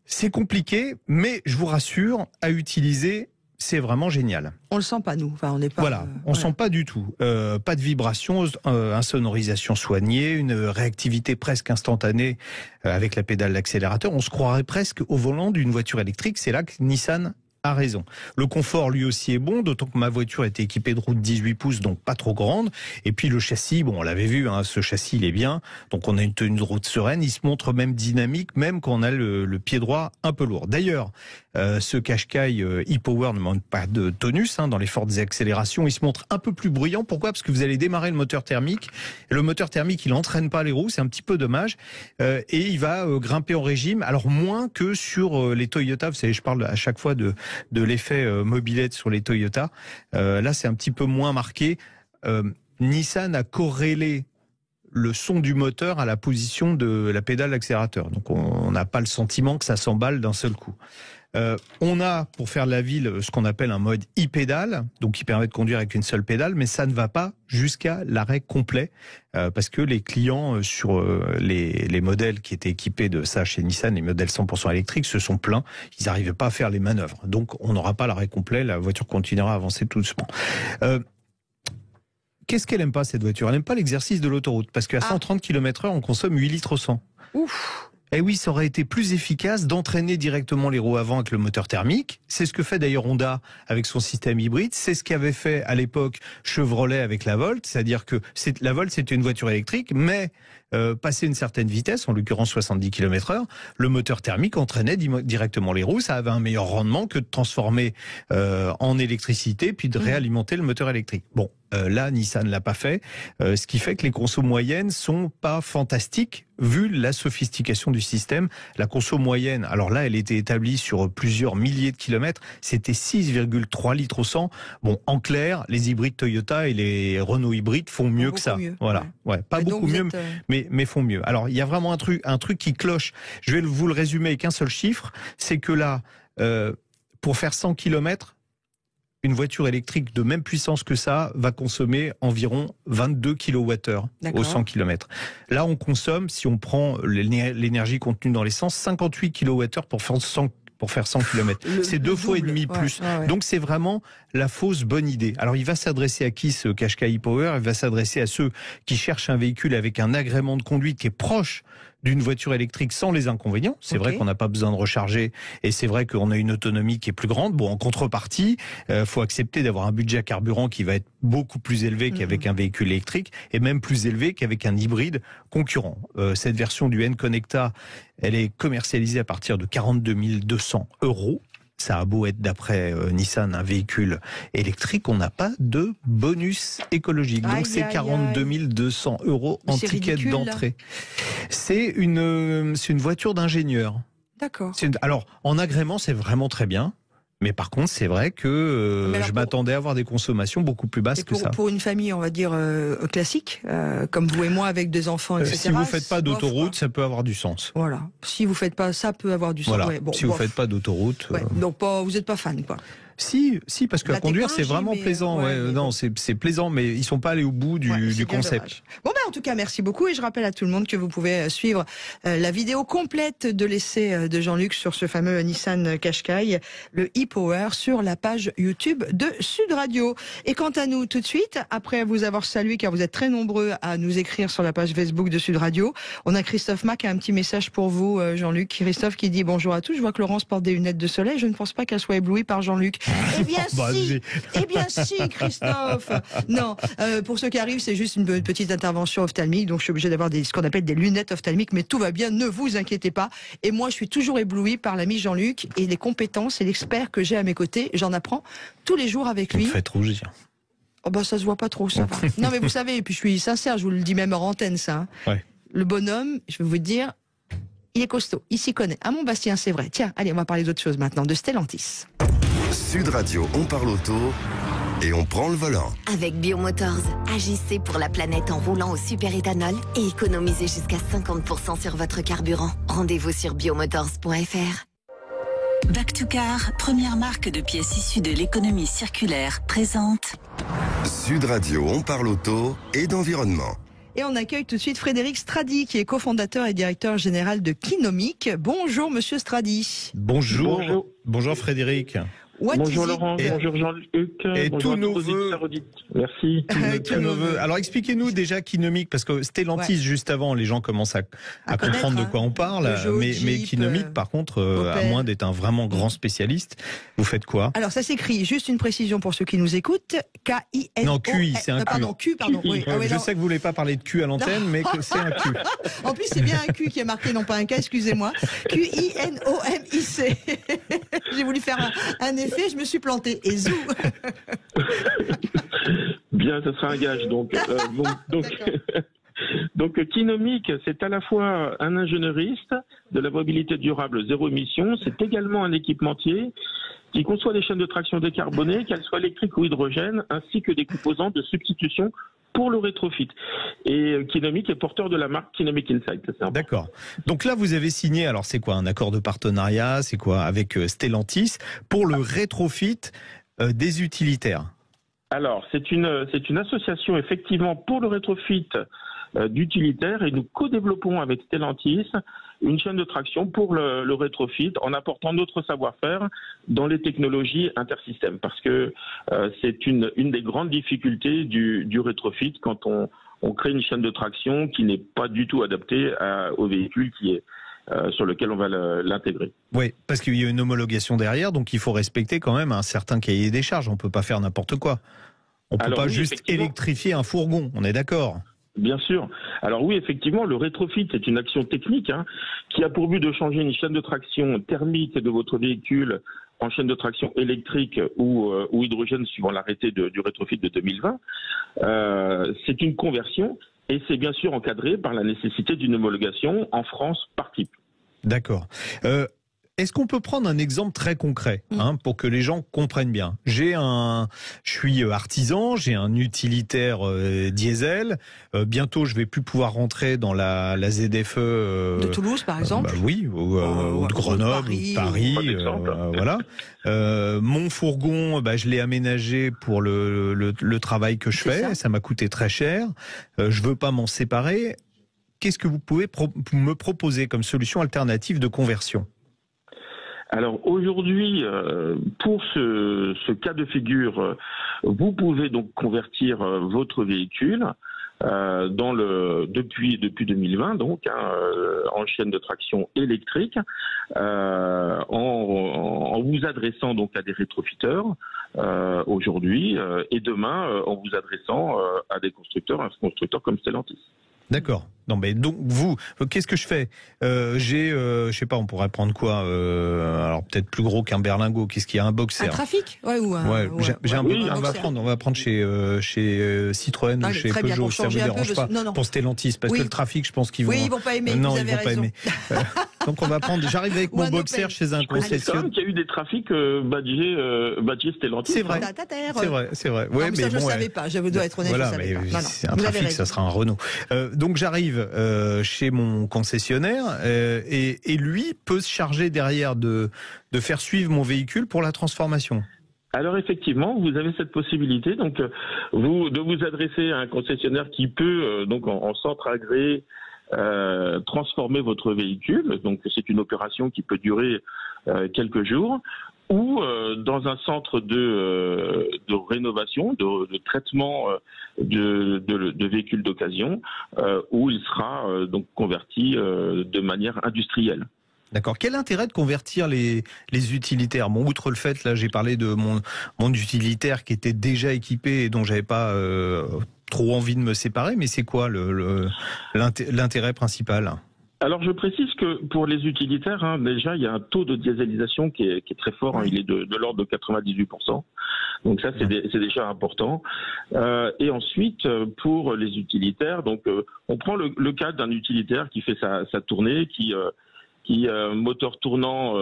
C'est compliqué, mais je vous rassure, à utiliser, c'est vraiment génial. On le sent pas, nous. Enfin, on n'est pas. Voilà, on sent pas du tout. Pas de vibration, insonorisation soignée, une réactivité presque instantanée avec la pédale d'accélérateur. On se croirait presque au volant d'une voiture électrique. C'est là que Nissan a raison. Le confort, lui aussi, est bon, d'autant que ma voiture était équipée de roue de 18 pouces, donc pas trop grande. Et puis le châssis, bon, on l'avait vu, ce châssis, il est bien. Donc on a une tenue de route sereine. Il se montre même dynamique, même quand on a le pied droit un peu lourd. D'ailleurs, ce Qashqai e-Power ne manque pas de tonus dans les fortes accélérations. Il se montre un peu plus bruyant. Pourquoi ? Parce que vous allez démarrer le moteur thermique. Et le moteur thermique, il n'entraîne pas les roues. C'est un petit peu dommage. Et il va grimper en régime. Alors moins que sur les Toyota. Vous savez, je parle à chaque fois de l'effet mobilette sur les Toyota. Là, c'est un petit peu moins marqué. Nissan a corrélé le son du moteur à la position de la pédale d'accélérateur. Donc, on n'a pas le sentiment que ça s'emballe d'un seul coup. On a, pour faire la ville, ce qu'on appelle un mode e-pédale, donc qui permet de conduire avec une seule pédale, mais ça ne va pas jusqu'à l'arrêt complet, parce que les clients sur les modèles qui étaient équipés de ça chez Nissan, les modèles 100% électriques, se sont plaints, ils n'arrivaient pas à faire les manœuvres. Donc on n'aura pas l'arrêt complet, la voiture continuera à avancer tout doucement. Qu'est-ce qu'elle aime pas, cette voiture ? Elle n'aime pas l'exercice de l'autoroute, parce qu'à 130 km/h, on consomme 8 litres au 100. Ouf. Eh oui, ça aurait été plus efficace d'entraîner directement les roues avant avec le moteur thermique. C'est ce que fait d'ailleurs Honda avec son système hybride. C'est ce qu'avait fait à l'époque Chevrolet avec la Volt. C'est-à-dire que la Volt, c'était une voiture électrique, mais passé une certaine vitesse, en l'occurrence 70 km/h, le moteur thermique entraînait directement les roues. Ça avait un meilleur rendement que de transformer en électricité puis de réalimenter le moteur électrique. Bon, là, Nissan l'a pas fait, ce qui fait que les consos moyennes sont pas fantastiques vu la sophistication du système. La conso moyenne, alors là, elle était établie sur plusieurs milliers de kilomètres, c'était 6,3 litres au 100. Bon, en clair, les hybrides Toyota et les Renault hybrides font mieux que ça. Mieux, voilà, ouais, pas et beaucoup mieux, mais font mieux. Alors, il y a vraiment un truc qui cloche. Je vais vous le résumer avec un seul chiffre, c'est que là, pour faire 100 km, une voiture électrique de même puissance que ça va consommer environ 22 kWh au 100 km. Là, on consomme, si on prend l'énergie contenue dans l'essence, 58 kWh pour faire 100 km. C'est 2 fois et demi plus. Ouais. Donc c'est vraiment la fausse bonne idée. Alors il va s'adresser à qui ce Qashqai e-Power? Il va s'adresser à ceux qui cherchent un véhicule avec un agrément de conduite qui est proche d'une voiture électrique sans les inconvénients. C'est vrai qu'on n'a pas besoin de recharger et c'est vrai qu'on a une autonomie qui est plus grande. Bon, en contrepartie, faut accepter d'avoir un budget carburant qui va être beaucoup plus élevé qu'avec un véhicule électrique et même plus élevé qu'avec un hybride concurrent. Cette version du N-Connecta, elle est commercialisée à partir de 42 200 €. Ça a beau être, d'après Nissan, un véhicule électrique, on n'a pas de bonus écologique. Donc c'est 42 200 € en ticket d'entrée. C'est une voiture d'ingénieur. D'accord. Alors, en agrément, c'est vraiment très bien. Mais par contre, c'est vrai que je m'attendais à avoir des consommations beaucoup plus basses que ça. Pour une famille, on va dire, classique, comme vous et moi, avec 2 enfants, etc. Si vous ne faites pas d'autoroute, ça peut avoir du sens. Voilà. Si vous ne faites pas, ça peut avoir du sens. Voilà. Si vous ne faites pas d'autoroute... Donc vous n'êtes pas fan, quoi. Si, parce que conduire, c'est vraiment plaisant. Non, c'est plaisant, mais ils sont pas allés au bout du concept. Bon, en tout cas, merci beaucoup. Et je rappelle à tout le monde que vous pouvez suivre la vidéo complète de l'essai de Jean-Luc sur ce fameux Nissan Qashqai, le e-Power, sur la page YouTube de Sud Radio. Et quant à nous, tout de suite, après vous avoir salué, car vous êtes très nombreux à nous écrire sur la page Facebook de Sud Radio, on a Christophe Mac qui a un petit message pour vous, Jean-Luc. Christophe qui dit: bonjour à tous, je vois que Laurence porte des lunettes de soleil, je ne pense pas qu'elle soit éblouie par Jean-Luc. Eh bien si, Christophe. Non, pour ceux qui arrivent, c'est juste une petite intervention ophtalmique, donc je suis obligé d'avoir ce qu'on appelle des lunettes ophtalmiques, mais tout va bien, ne vous inquiétez pas. Et moi, je suis toujours ébloui par l'ami Jean-Luc et les compétences et l'expert que j'ai à mes côtés. J'en apprends tous les jours avec lui. Vous faites rougir. Oh bah ça se voit pas trop, ça va. Non mais vous savez, et puis je suis sincère, je vous le dis même hors antenne, ça. Ouais. Le bonhomme, je vais vous dire, il est costaud, il s'y connaît. À Montbastien, c'est vrai. Tiens, allez, on va parler d'autre chose maintenant, de Stellantis. Sud Radio, on parle auto et on prend le volant. Avec Biomotors, agissez pour la planète en roulant au super-éthanol et économisez jusqu'à 50% sur votre carburant. Rendez-vous sur biomotors.fr. Back to Car, première marque de pièces issues de l'économie circulaire, présente Sud Radio, on parle auto et d'environnement. Et on accueille tout de suite Frédéric Stradi, qui est cofondateur et directeur général de Kinomic. Bonjour Monsieur Stradi. Bonjour Frédéric. Bonjour Laurent, bonjour Jean-Luc. Et tous nos vœux. Merci. Tous nos vœux. Alors expliquez-nous déjà Kinomic, parce que Stellantis, juste avant, les gens commencent à comprendre de quoi on parle. Mais Kinomic, par contre, à moins d'être un vraiment grand spécialiste, vous faites quoi? Alors ça s'écrit, juste une précision pour ceux qui nous écoutent, K-I-N-O... Non, QI, c'est un Q. Pardon, Q, pardon. Oui. Je sais que vous ne voulez pas parler de Q à l'antenne, mais que c'est un Q. En plus, c'est bien un Q qui est marqué, non pas un K, excusez-moi. Q-I-N-O-M-I-C. J'ai voulu faire un effet, je me suis planté. Et zou. Bien, ce sera un gage. Donc Kinomic, c'est à la fois un ingénieuriste de la mobilité durable zéro émission, c'est également un équipementier qui conçoit des chaînes de traction décarbonées, qu'elles soient électriques ou hydrogène, ainsi que des composants de substitution pour le rétrofit. Et Kinomic est porteur de la marque Kinomic Insight. D'accord. Donc là, vous avez signé, alors c'est quoi, un accord de partenariat, c'est quoi, avec Stellantis, pour le rétrofit des utilitaires? Alors, c'est une association effectivement pour le rétrofit d'utilitaires et nous co-développons avec Stellantis une chaîne de traction pour le rétrofit en apportant notre savoir-faire dans les technologies intersystèmes, parce que c'est une des grandes difficultés du rétrofit quand on crée une chaîne de traction qui n'est pas du tout adaptée au véhicule qui est sur lequel on va l'intégrer. Oui, parce qu'il y a une homologation derrière, donc il faut respecter quand même un certain cahier des charges. On ne peut pas faire n'importe quoi. On ne peut pas juste électrifier un fourgon, on est d'accord? Bien sûr. Alors oui, effectivement, le rétrofit est une action technique qui a pour but de changer une chaîne de traction thermique de votre véhicule en chaîne de traction électrique ou hydrogène suivant l'arrêté du rétrofit de 2020. C'est une conversion et c'est bien sûr encadré par la nécessité d'une homologation en France par type. D'accord. Est-ce qu'on peut prendre un exemple très concret pour que les gens comprennent bien? Je suis artisan, j'ai un utilitaire diesel. Bientôt, je vais plus pouvoir rentrer dans la ZFE de Toulouse, par exemple. Oui, ou de Grenoble, ou de Paris. Voilà. Mon fourgon, je l'ai aménagé pour le travail que je fais. Ça m'a coûté très cher. Je veux pas m'en séparer. Qu'est-ce que vous pouvez me proposer comme solution alternative de conversion? Alors aujourd'hui, pour ce cas de figure, vous pouvez donc convertir votre véhicule depuis 2020 donc en chaîne de traction électrique en vous adressant donc à des rétrofiteurs aujourd'hui et demain en vous adressant à des constructeurs comme Stellantis. D'accord. Non, mais donc vous, qu'est-ce que je fais? Je sais pas, on pourrait prendre quoi? Alors peut-être plus gros qu'un berlingot. Qu'est-ce qu'il y a? Un boxer? Un Trafic? On va prendre chez Citroën ou chez Peugeot. Ça vous dérange pas? Pour Stellantis, parce que le Trafic, je pense qu'ils vont. Oui, ils vont pas aimer. Non, ils vont pas aimer. Donc on va prendre. J'arrive avec mon boxer chez un concessionnaire. Il y a eu des trafics badgés Stellantis. C'est vrai. C'est vrai. Ouais, mais ça, je bon, savais pas. Je dois être honnête. Voilà, mais c'est un Trafic, ça sera un Renault. Donc j'arrive chez mon concessionnaire et lui peut se charger derrière de faire suivre mon véhicule pour la transformation. Alors effectivement, vous avez cette possibilité donc de vous adresser à un concessionnaire qui peut donc en centre agréé transformer votre véhicule. Donc c'est une opération qui peut durer quelques jours. Ou dans un centre de rénovation, de traitement de véhicules d'occasion, où il sera donc converti de manière industrielle. D'accord. Quel intérêt de convertir les utilitaires? Bon, outre le fait, là, j'ai parlé de mon utilitaire qui était déjà équipé et dont j'avais pas trop envie de me séparer, mais c'est quoi l'intérêt principal? Alors je précise que pour les utilitaires, déjà il y a un taux de dieselisation qui est très fort, il est de l'ordre de 98%. Donc ça c'est déjà important. Et ensuite pour les utilitaires, donc on prend le cas d'un utilitaire qui fait sa tournée, qui moteur tournant.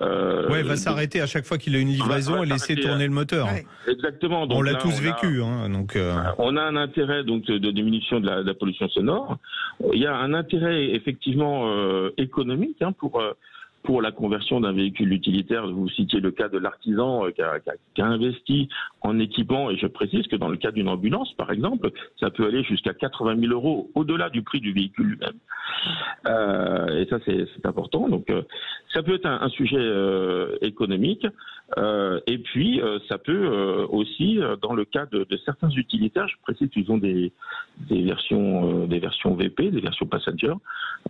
Va s'arrêter à chaque fois qu'il a une livraison et laisser tourner le moteur. Ouais. Exactement. Donc on l'a tous vécu. On a un intérêt donc de diminution de la pollution sonore. Il y a un intérêt effectivement économique pour la conversion d'un véhicule utilitaire. Vous citiez le cas de l'artisan qui a investi en équipement, et je précise que dans le cas d'une ambulance, par exemple, ça peut aller jusqu'à 80 000 € au-delà du prix du véhicule lui-même. Et ça, c'est important. Donc, ça peut être un sujet économique. Et puis, ça peut aussi, dans le cas de certains utilitaires, je précise qu'ils ont des versions VP, des versions passenger.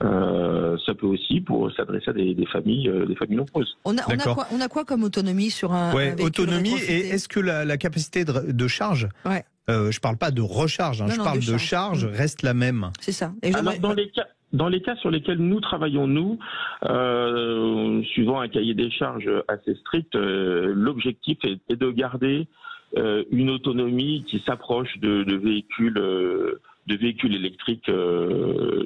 Ça peut aussi pour s'adresser à des familles nombreuses. On a quoi comme autonomie sur un véhicule autonomie rétrofité? Et est-ce que la capacité de charge, je parle pas de recharge, je parle de charge, reste la même? C'est ça. Alors, dans les cas sur lesquels nous travaillons, suivant un cahier des charges assez strict, l'objectif est de garder une autonomie qui s'approche de véhicules électriques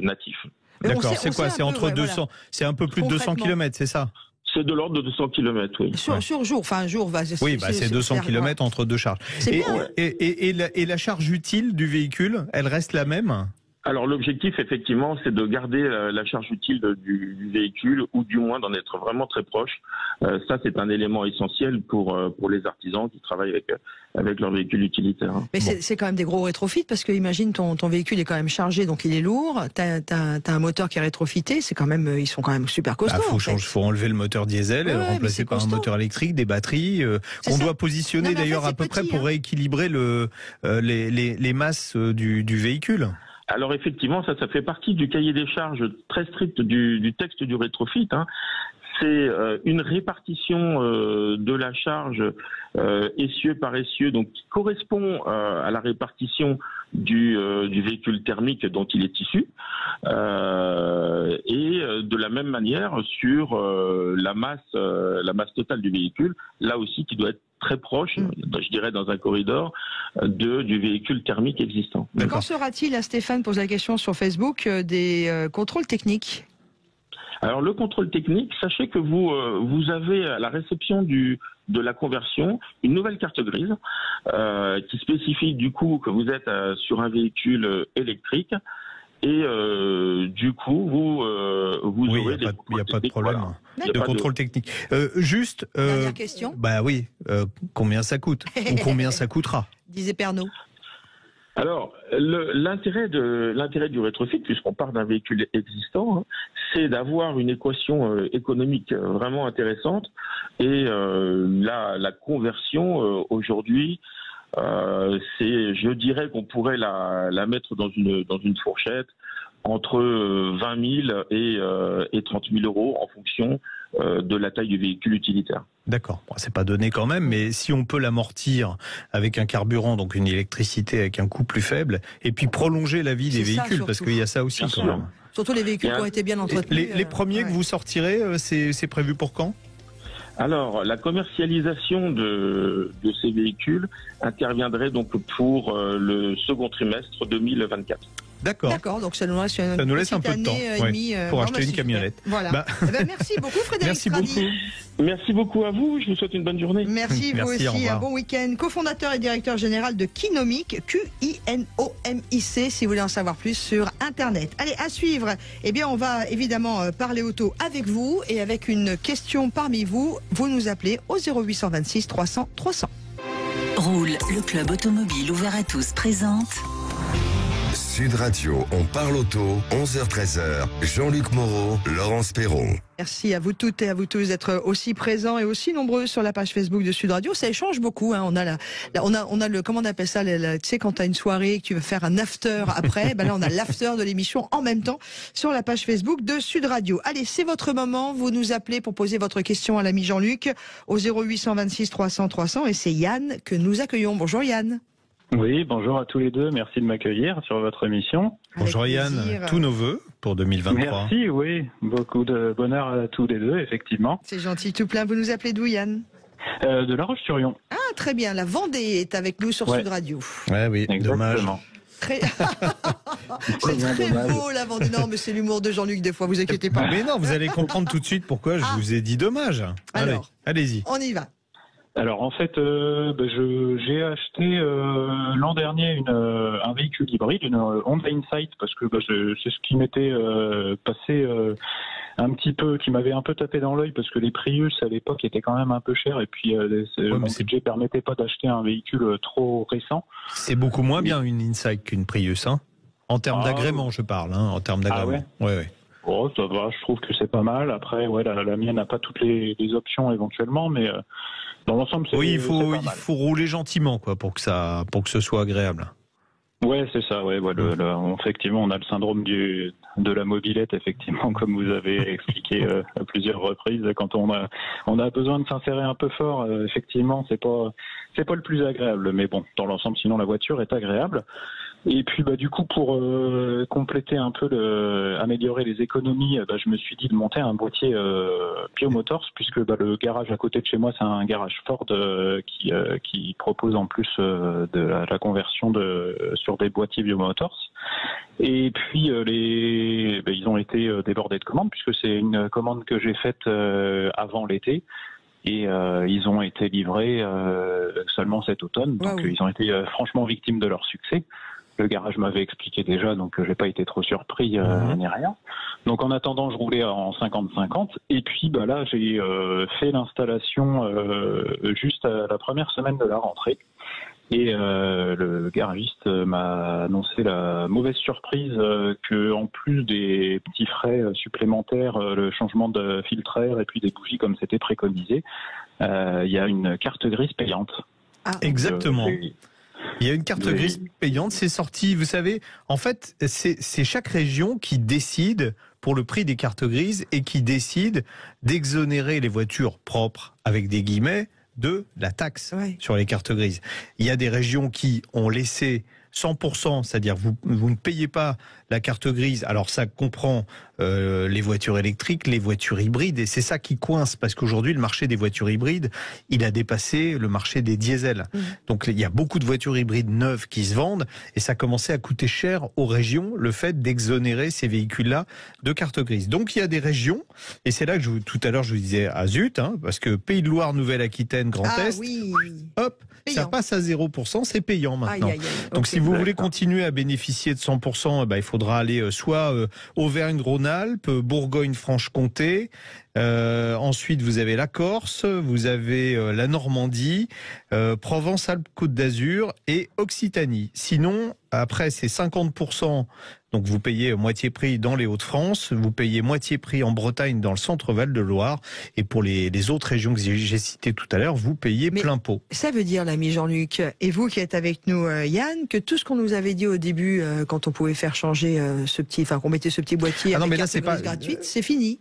natifs. D'accord, c'est quoi? C'est entre 200, c'est un peu plus de 200 km, c'est ça? C'est de l'ordre de 200 km, oui. Sur jour, c'est 200 km entre deux charges. Et la charge utile du véhicule, elle reste la même? Alors l'objectif, effectivement, c'est de garder la charge utile du véhicule, ou du moins d'en être vraiment très proche. Ça, c'est un élément essentiel pour les artisans qui travaillent avec leur véhicule utilitaire. Mais c'est quand même des gros rétrofits, parce que imagine ton véhicule est quand même chargé, donc il est lourd, t'as un moteur qui est rétrofité, c'est quand même, ils sont quand même super costauds. Faut enlever le moteur diesel et le remplacer par un moteur électrique, des batteries, qu'on doit positionner d'ailleurs à peu près pour rééquilibrer les masses du véhicule. Alors effectivement, ça fait partie du cahier des charges très strict du texte du rétrofit. c'est une répartition de la charge essieu par essieu, donc qui correspond à la répartition du véhicule thermique dont il est issu, et de la même manière sur la masse totale du véhicule, là aussi qui doit être très proche, je dirais dans un corridor, du véhicule thermique existant. Quand sera-t-il, Stéphane pose la question sur Facebook, des contrôles techniques? Alors le contrôle technique, sachez que vous avez à la réception de la conversion une nouvelle carte grise qui spécifie du coup que vous êtes sur un véhicule électrique et du coup vous aurez des contrôles techniques. Il n'y a pas de problème de contrôle technique. Juste, dernière question. Bah oui, combien ça coûte ou combien ça coûtera? Disait Pernod. Alors, l'intérêt du rétrofit, puisqu'on part d'un véhicule existant, c'est d'avoir une équation économique vraiment intéressante. Et la conversion aujourd'hui, je dirais qu'on pourrait la mettre dans une fourchette entre 20 000 et 30 000 euros en fonction de la taille du véhicule utilitaire. D'accord, bon, c'est pas donné quand même, mais si on peut l'amortir avec un carburant, donc une électricité avec un coût plus faible, et puis prolonger la vie des véhicules, parce qu'il y a ça aussi quand même. Surtout les véhicules qui ont été bien entretenus. Les premiers que vous sortirez, c'est prévu pour quand? Alors, la commercialisation de ces véhicules interviendrait donc pour le second trimestre 2024. D'accord, donc ça nous laisse un peu de temps pour acheter une camionnette. Voilà. Merci beaucoup Frédéric Merci Stradi. beaucoup. Merci beaucoup à vous, je vous souhaite une bonne journée. Merci, vous aussi, un bon week-end. Cofondateur et directeur général de Qinomic, Qinomic, si vous voulez en savoir plus sur Internet. Allez, à suivre, on va évidemment parler auto avec vous et avec une question parmi vous. Vous nous appelez au 0826 300 300. Roule, le club automobile ouvert à tous présente Sud Radio, on parle auto, 11h-13h, Jean-Luc Moreau, Laurence Perron. Merci à vous toutes et à vous tous d'être aussi présents et aussi nombreux sur la page Facebook de Sud Radio. Ça échange beaucoup. On a le, comment on appelle ça, tu sais, quand tu as une soirée et que tu veux faire un after après, là on a l'after de l'émission en même temps sur la page Facebook de Sud Radio. Allez, c'est votre moment. Vous nous appelez pour poser votre question à l'ami Jean-Luc au 0826 300 300 et c'est Yann que nous accueillons. Bonjour Yann. Oui, bonjour à tous les deux. Merci de m'accueillir sur votre émission. Bonjour Yann, tous nos vœux pour 2023. Merci, oui. Beaucoup de bonheur à tous les deux, effectivement. C'est gentil, tout plein. Vous nous appelez d'où, Yann? De La Roche-sur-Yon. Ah, très bien. La Vendée est avec nous sur Sud Radio. Oui, dommage. C'est très beau la Vendée. Non, mais c'est l'humour de Jean-Luc des fois, vous inquiétez pas. Mais non, vous allez comprendre tout de suite pourquoi je vous ai dit dommage. Alors, allez-y. On y va. Alors en fait, j'ai acheté l'an dernier un véhicule hybride, une Honda Insight, parce que c'est ce qui m'était passé un petit peu, qui m'avait un peu tapé dans l'œil, parce que les Prius à l'époque étaient quand même un peu chers, et puis mon budget permettait pas d'acheter un véhicule trop récent. C'est beaucoup moins bien une Insight qu'une Prius, hein. En termes d'agrément, je parle, hein, en termes d'agrément. Ouais. Oh, ça va, je trouve que c'est pas mal. Après, la mienne n'a pas toutes les options éventuellement, mais dans l'ensemble, c'est il faut rouler gentiment, quoi, pour que ce soit agréable. Ouais, c'est ça. Ouais, effectivement, on a le syndrome de la mobilette, effectivement, comme vous avez expliqué à plusieurs reprises. Quand on a besoin de s'insérer un peu fort, effectivement, c'est pas le plus agréable. Mais bon, dans l'ensemble, sinon la voiture est agréable. Et puis du coup, pour compléter un peu, améliorer les économies, je me suis dit de monter un boîtier Biomotors, puisque le garage à côté de chez moi, c'est un garage Ford qui propose en plus de la conversion sur des boîtiers Biomotors. Et puis ils ont été débordés de commandes, puisque c'est une commande que j'ai faite avant l'été. Et ils ont été livrés seulement cet automne, donc ils ont été franchement victimes de leur succès. Le garage m'avait expliqué déjà, donc j'ai pas été trop surpris ni rien. Donc en attendant, je roulais en 50-50. Et puis là, j'ai fait l'installation juste à la première semaine de la rentrée. Et le garagiste m'a annoncé la mauvaise surprise que, en plus des petits frais supplémentaires, le changement de filtreur et puis des bougies comme c'était préconisé, il y a une carte grise payante. Exactement. Il y a une carte grise payante, c'est sorti, vous savez, en fait, c'est chaque région qui décide pour le prix des cartes grises et qui décide d'exonérer les voitures propres, avec des guillemets, de la taxe sur les cartes grises. Il y a des régions qui ont laissé 100%, c'est-à-dire vous ne payez pas la carte grise. Alors ça comprend les voitures électriques, les voitures hybrides, et c'est ça qui coince, parce qu'aujourd'hui le marché des voitures hybrides, il a dépassé le marché des diesels. Donc il y a beaucoup de voitures hybrides neuves qui se vendent, et ça commençait à coûter cher aux régions, le fait d'exonérer ces véhicules-là de carte grise. Donc il y a des régions, et c'est là que tout à l'heure je vous disais, zut, parce que Pays de Loire, Nouvelle-Aquitaine, Grand Est, hop, payant. Ça passe à 0%, c'est payant maintenant. Donc si vous voulez continuer à bénéficier de 100%, il faudra aller soit Auvergne-Rhône-Alpes, Bourgogne-Franche-Comté, ensuite vous avez la Corse, vous avez la Normandie, Provence-Alpes-Côte d'Azur et Occitanie. Sinon, après c'est 50%, donc vous payez moitié prix dans les Hauts-de-France, vous payez moitié prix en Bretagne dans le centre Val-de-Loire, et pour les autres régions que j'ai citées tout à l'heure, vous payez plein pot. Ça veut dire, l'ami Jean-Luc, et vous qui êtes avec nous, Yann, que tout ce qu'on nous avait dit au début, quand on pouvait faire changer qu'on mettait ce petit boîtier avec carte grise gratuite, c'est fini.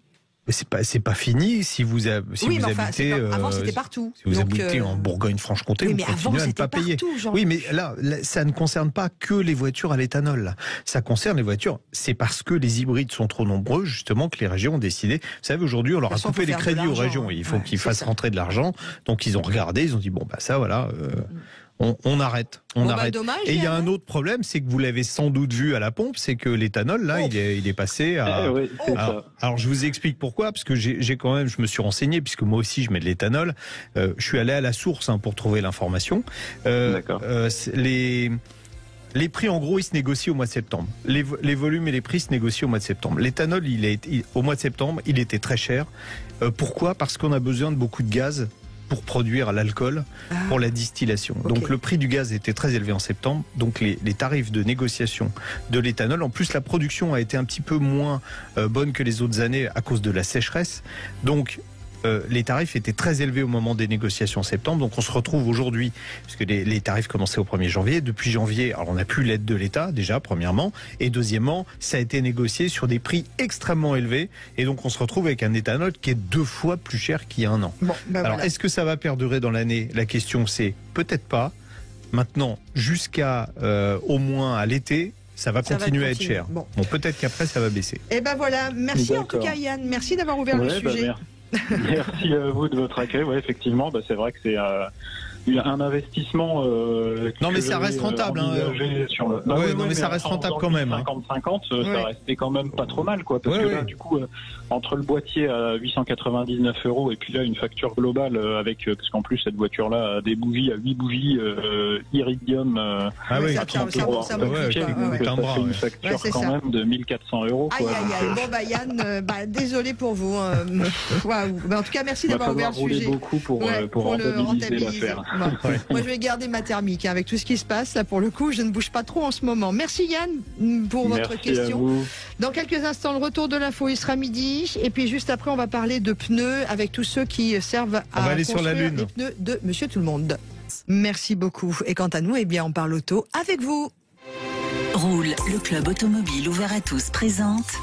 Mais c'est pas fini si vous habitez. Avant c'était partout. Si vous habitez en Bourgogne-Franche-Comté, vous continuez à ne pas payer. Oui, mais là, ça ne concerne pas que les voitures à l'éthanol. Ça concerne les voitures. C'est parce que les hybrides sont trop nombreux, justement, que les régions ont décidé. Vous savez, aujourd'hui, on leur a coupé les crédits aux régions. Il faut qu'ils fassent rentrer de l'argent. Donc ils ont regardé, ils ont dit ça, voilà. On arrête. Dommage, et il y a un autre problème, c'est que vous l'avez sans doute vu à la pompe, c'est que l'éthanol, là, il est passé à... Alors, je vous explique pourquoi, parce que je me suis renseigné, puisque moi aussi, je mets de l'éthanol. Je suis allé à la source pour trouver l'information. Les prix, en gros, ils se négocient au mois de septembre. Les volumes et les prix se négocient au mois de septembre. L'éthanol, au mois de septembre, il était très cher. Pourquoi ? Parce qu'on a besoin de beaucoup de gaz pour produire l'alcool, pour la distillation. Donc le prix du gaz était très élevé en septembre, donc les tarifs de négociation de l'éthanol, en plus la production a été un petit peu moins bonne que les autres années à cause de la sécheresse, donc les tarifs étaient très élevés au moment des négociations en septembre, donc on se retrouve aujourd'hui, puisque les tarifs commençaient au 1er janvier, depuis janvier, alors on n'a plus l'aide de l'État déjà, premièrement, et deuxièmement, ça a été négocié sur des prix extrêmement élevés, et donc on se retrouve avec un éthanol qui est 2 fois plus cher qu'il y a un an. Alors est-ce que ça va perdurer dans l'année ? La question c'est peut-être pas. Maintenant, jusqu'à au moins à l'été, ça va continuer à être cher. Bon, peut-être qu'après ça va baisser. Et voilà, merci en tout cas Yann, merci d'avoir ouvert le sujet. Merci à vous de votre accueil. Effectivement, c'est vrai que c'est un investissement. Non, mais ça reste rentable. Mais ça reste rentable quand même. 50-50, ça restait quand même pas trop mal, quoi. Parce que là, du coup, entre le boîtier à 899 € et puis là, une facture globale parce qu'en plus, cette voiture-là a des bougies à 8 bougies iridium à 30 €. Ça fait une facture quand même de 1400 €. Bon, Yann, désolé pour vous. En tout cas, merci d'avoir ouvert le sujet. Beaucoup pour rentabiliser l'affaire. Moi, je vais garder ma thermique avec tout ce qui se passe. Là, pour le coup, je ne bouge pas trop en ce moment. Merci Yann pour votre question. Dans quelques instants, le retour de l'info, il sera midi. Et puis juste après, on va parler de pneus avec tous ceux qui servent à construire les pneus de Monsieur Tout-le-Monde. Merci beaucoup. Et quant à nous, on parle auto avec vous. Roule, le club automobile ouvert à tous, présente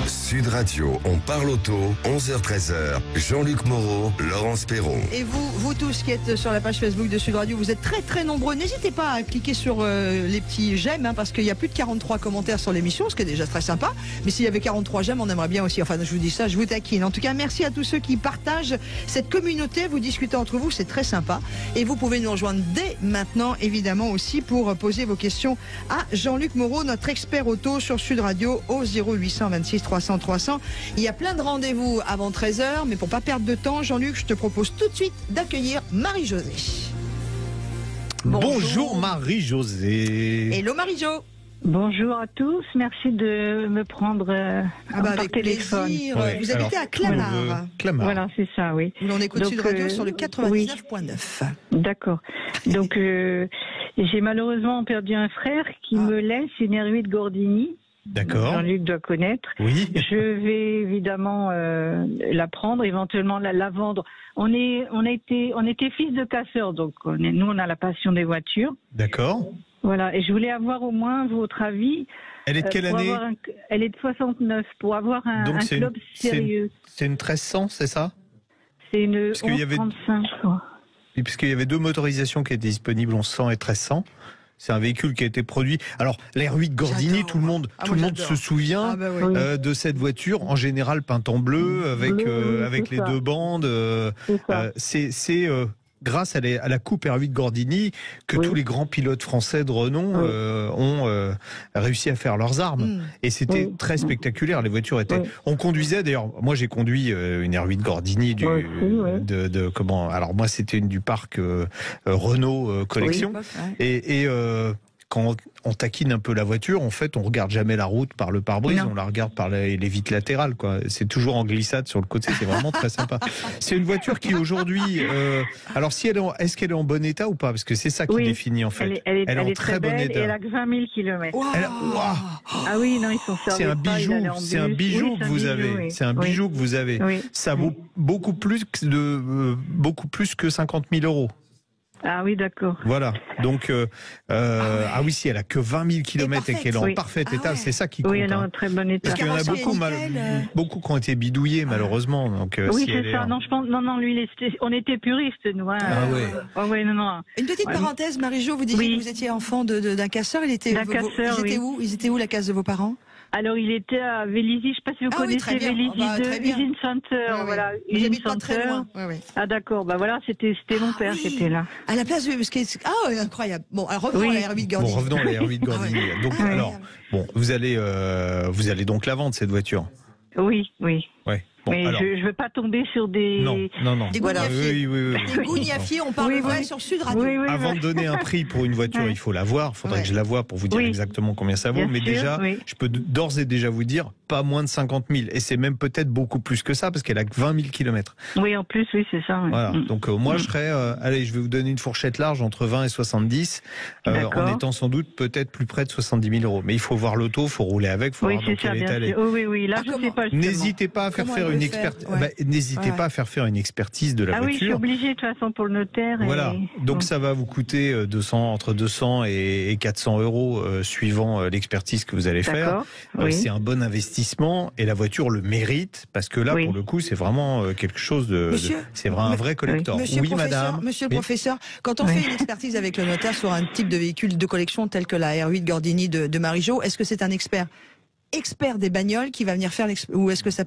Sud Radio, on parle auto, 11h-13h, Jean-Luc Moreau, Laurence Perron. Et vous tous qui êtes sur la page Facebook de Sud Radio, vous êtes très très nombreux. N'hésitez pas à cliquer sur les petits j'aime, parce qu'il y a plus de 43 commentaires sur l'émission, ce qui est déjà très sympa. Mais s'il y avait 43 j'aime, on aimerait bien aussi. Enfin, je vous dis ça, je vous taquine. En tout cas, merci à tous ceux qui partagent cette communauté. Vous discutez entre vous, c'est très sympa. Et vous pouvez nous rejoindre dès maintenant, évidemment aussi, pour poser vos questions à Jean-Luc Moreau, notre expert auto sur Sud Radio, au 0826 300 300. Il y a plein de rendez-vous avant 13h, mais pour pas perdre de temps, Jean-Luc, je te propose tout de suite d'accueillir Marie-Josée. Bonjour Marie-Josée. Hello Marie-Jo. Bonjour à tous, merci de me prendre par téléphone. Plaisir. Vous habitez à Clamart. Voilà, c'est ça, oui. On écoute Sud Radio sur le 99.9. D'accord. Donc, j'ai malheureusement perdu un frère qui me laisse une R8 Gordini. D'accord. Jean-Luc doit connaître. Oui. Je vais évidemment la prendre, éventuellement la vendre. On était fils de casseurs, donc nous on a la passion des voitures. D'accord. Voilà, et je voulais avoir au moins votre avis Elle est de quelle année? Elle est de 69. Pour avoir un club sérieux. C'est une 1300, c'est ça? C'est une 1135, je crois. Oui, puisqu'il y avait 2 motorisations qui étaient disponibles, 1100 et 1300. C'est un véhicule qui a été produit. Alors, la R8 Gordini, tout le monde se souvient de cette voiture, en général peinte en bleu, avec les 2 bandes. C'est grâce à la coupe R8 Gordini que tous les grands pilotes français de renom ont réussi à faire leurs armes. Et c'était très spectaculaire. Les voitures étaient... On conduisait, d'ailleurs, moi j'ai conduit une R8 Gordini comment... Alors moi c'était une du parc Renault Collection. Et quand on taquine un peu la voiture, en fait, on regarde jamais la route par le pare-brise, on la regarde par les vitres latérales, quoi. C'est toujours en glissade sur le côté, c'est vraiment très sympa. C'est une voiture qui aujourd'hui, alors est-ce qu'elle est en bon état ou pas? Parce que c'est ça qui définit en fait. Elle est en très bon état. Et elle a que 20 000 km. Ah oui, non, ils sont servis. C'est un bijou, c'est un bijou que vous avez. C'est un bijou que vous avez. Ça vaut beaucoup plus que 50 000 euros. Ah oui, d'accord. Voilà. Donc, si elle a que 20 000 km et qu'elle est en parfait état, c'est ça qui compte. Oui, elle est en très bon état. Parce qu'il y en a beaucoup qui ont été bidouillés, malheureusement. Donc, oui, c'est ça. Non, je pense, lui, on était puristes, nous. Hein. Ah oui. Ouais, non. Une petite parenthèse, Marie-Jo, vous disiez que vous étiez enfant d'un casseur. Ils étaient où, la case de vos parents? Alors, il était à Vélizy, je ne sais pas si vous connaissez Vélizy, Usine Center, voilà. Usine Center. Ah d'accord, voilà, c'était mon père qui était là. À la place de... incroyable. Bon, alors revenons à la R8 Gordini. Bon, revenons à la R8 Gordini. Donc, alors, vous allez donc la vendre, cette voiture? Oui. Ouais. Bon, mais alors... je ne veux pas tomber sur des... Non. Des gougnafiers. Des gougnafiers, on parle vrai sur Sud Radio. Avant de donner un prix pour une voiture, il faut la voir. Il faudrait que je la voie pour vous dire exactement combien ça vaut. Mais déjà, je peux d'ores et déjà vous dire, pas moins de 50 000. Et c'est même peut-être beaucoup plus que ça, parce qu'elle a que 20 000 km. Oui, en plus, c'est ça. Voilà. Donc moi, je serais... allez, je vais vous donner une fourchette large entre 20 et 70, en étant sans doute peut-être plus près de 70 000 euros. Mais il faut voir l'auto, il faut rouler avec, il faut voir dans quel état elle est. Oui, là, je ne sais pas. N'hésitez pas à faire une expertise. N'hésitez pas à faire une expertise de la voiture. Ah oui, je suis obligée de toute façon pour le notaire. Voilà. Donc ça va vous coûter entre 200 et 400 euros suivant l'expertise que vous allez faire. C'est un bon investissement et la voiture le mérite parce que là, pour le coup, c'est vraiment quelque chose c'est vraiment un vrai collector. Monsieur le professeur, quand on fait une expertise avec le notaire sur un type de véhicule de collection tel que la R8 Gordini de Marie-Jo, est-ce que c'est un expert des bagnoles qui va venir faire ou est-ce que ça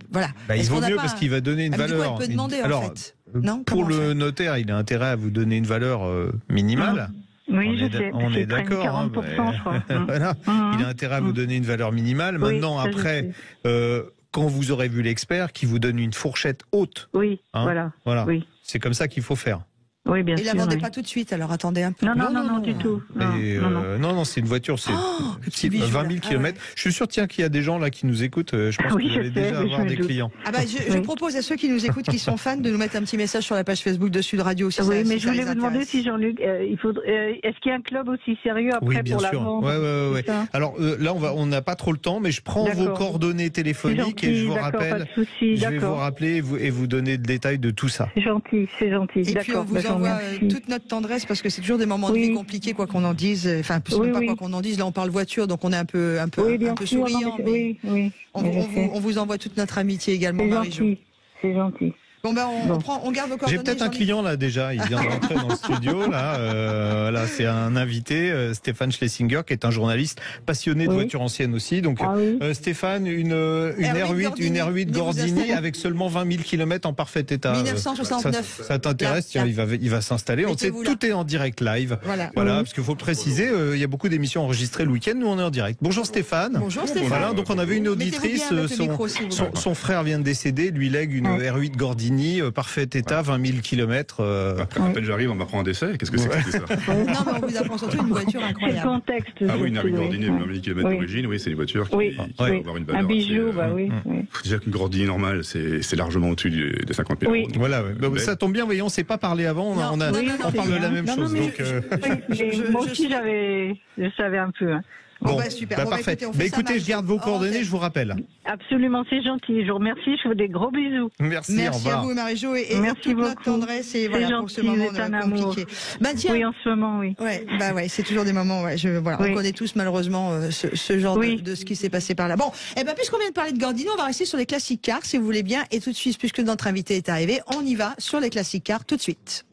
il vaut mieux parce qu'il va donner une valeur. On peut demander en fait. Non, pour le notaire, il a intérêt à vous donner une valeur minimale. Oui, je sais. On est d'accord. 40%, je crois. Voilà. Il a intérêt à vous donner une valeur minimale. Maintenant, après, quand vous aurez vu l'expert, qui vous donne une fourchette haute. Oui, voilà. Oui. C'est comme ça qu'il faut faire. Oui, bien sûr. Et la vendez pas tout de suite, alors attendez un peu. Non, du tout. Non, c'est une voiture, c'est 20 000 km. Je suis sûr, qu'il y a des gens là qui nous écoutent. Je pense que vous allez déjà avoir des clients. Je propose à ceux qui nous écoutent, qui sont fans, de nous mettre un petit message sur la page Facebook de Sud Radio. Mais je voulais vous demander si Jean-Luc, est-ce qu'il y a un club aussi sérieux après pour la vente? Oui. Alors là, on n'a pas trop le temps, mais je prends vos coordonnées téléphoniques et je vous rappelle. Je vais vous rappeler et vous donner le détail de tout ça. C'est gentil. Et puis on vous envoie toute notre tendresse parce que c'est toujours des moments de vie compliqués, quoi qu'on en dise. Enfin, quoi qu'on en dise. Là, on parle voiture, donc on est un peu souriant. On vous envoie toute notre amitié également, Marie-Jo. C'est gentil. Bon, on garde vos coordonnées. J'ai peut-être un client là déjà, il vient de rentrer dans le studio. Là, c'est un invité, Stéphane Schlesinger, qui est un journaliste passionné de voitures anciennes aussi. Donc, Stéphane, une R8 Gordini avec seulement 20 000 km en parfait état. 1969. Ça t'intéresse? Tiens, il va s'installer. Tout est en direct live. Voilà, parce qu'il faut le préciser, il y a R8 émissions enregistrées le week-end. Nous, on est en direct. Bonjour Stéphane. Bonjour Stéphane. Voilà, donc on avait une auditrice. Son frère vient de décéder, lui lègue une R8 Gordini. Parfait état, 20 000 km. Après, à peine j'arrive, on m'apprend un décès. Qu'est-ce que c'est que ça? Non, mais on vous apprend surtout une voiture incroyable. C'est le contexte. Ah oui, une R8 Gordini, 20 000 km d'origine, c'est une voiture qui va avoir une valeur. Un bijou, Déjà qu'une Gordini normale, c'est largement au-dessus des 50 000 euros. Voilà, ça tombe bien, voyons, on ne s'est pas parlé avant, on parle de la même chose. Moi aussi, je savais un peu. Bon, super. Parfait. Écoutez, je garde vos coordonnées, je vous rappelle. Absolument, c'est gentil. Je vous remercie. Je vous fais des gros bisous. Merci à vous, Marie-Jo, et merci toute beaucoup. notre tendresse. Et voilà, gentil, pour ce moment compliqué. Tiens. Oui, en ce moment, oui. Ouais, c'est toujours des moments. Ouais, on connaît tous malheureusement ce genre de ce qui s'est passé par là. Bon, puisqu'on vient de parler de Gordino, on va rester sur les classiques cars, si vous voulez bien. Et tout de suite, puisque notre invité est arrivé, on y va sur les classiques cars tout de suite.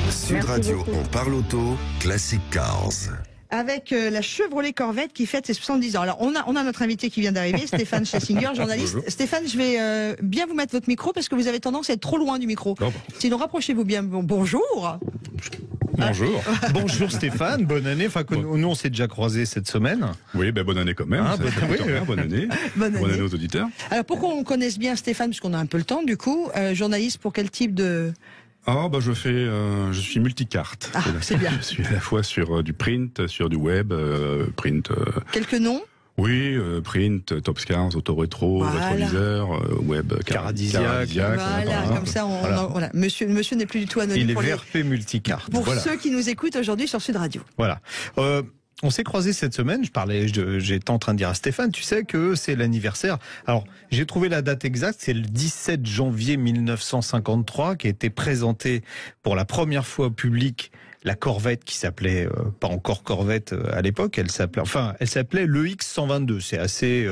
Sud Radio, on parle auto, Classic Cars. Avec la Chevrolet Corvette qui fête ses 70 ans. Alors, on a notre invité qui vient d'arriver, Stéphane Schlesinger, journaliste. Bonjour. Stéphane, je vais bien vous mettre votre micro parce que vous avez tendance à être trop loin du micro. Sinon, rapprochez-vous bien. Bonjour. Bonjour. Bonjour Stéphane, bonne année. Enfin, nous, on s'est déjà croisés cette semaine. Oui, bonne année quand même. Bonne année. Bonne année aux auditeurs. Alors, pour qu'on connaisse bien Stéphane, puisqu'on a un peu le temps, du coup, journaliste pour quel type de... je suis multicarte. C'est bien. Je suis à la fois sur du print, sur du web, print. Quelques noms? Oui, print, Topscars, Autorétro, rétroviseur, web, Caradisiac. Voilà, comme ça, voilà. Monsieur n'est plus du tout anonyme. Il est VRP multicarte. Pour ceux qui nous écoutent aujourd'hui sur Sud Radio. Voilà. On s'est croisés cette semaine, j'étais en train de dire à Stéphane, tu sais que c'est l'anniversaire. Alors, j'ai trouvé la date exacte, c'est le 17 janvier 1953 qui a été présentée pour la première fois au public la Corvette qui s'appelait, pas encore Corvette à l'époque, elle s'appelait le X122. C'est assez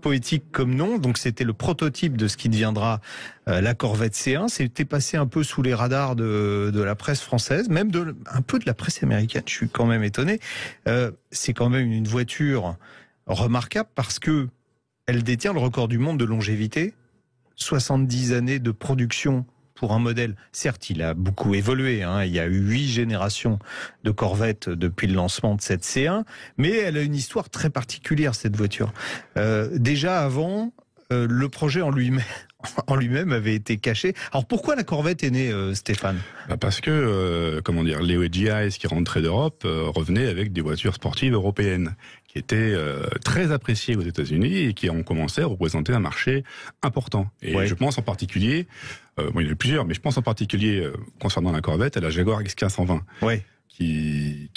poétique comme nom. Donc c'était le prototype de ce qui deviendra la Corvette C1. C'était passé un peu sous les radars de la presse française, même un peu de la presse américaine. Je suis quand même étonné. C'est quand même une voiture remarquable parce que elle détient le record du monde de longévité. 70 années de production pour un modèle. Certes, il a beaucoup évolué. Il y a eu 8 générations de Corvette depuis le lancement de cette C1, mais elle a une histoire très particulière, cette voiture. Déjà avant, le projet en lui-même avait été caché. Alors pourquoi la Corvette est née, Stéphane ? Parce que, les GIs qui rentraient d'Europe revenaient avec des voitures sportives européennes qui étaient très appréciées aux États-Unis et qui ont commencé à représenter un marché important. Et je pense en particulier, il y en a plusieurs, mais je pense en particulier concernant la Corvette, à la Jaguar XK120, qui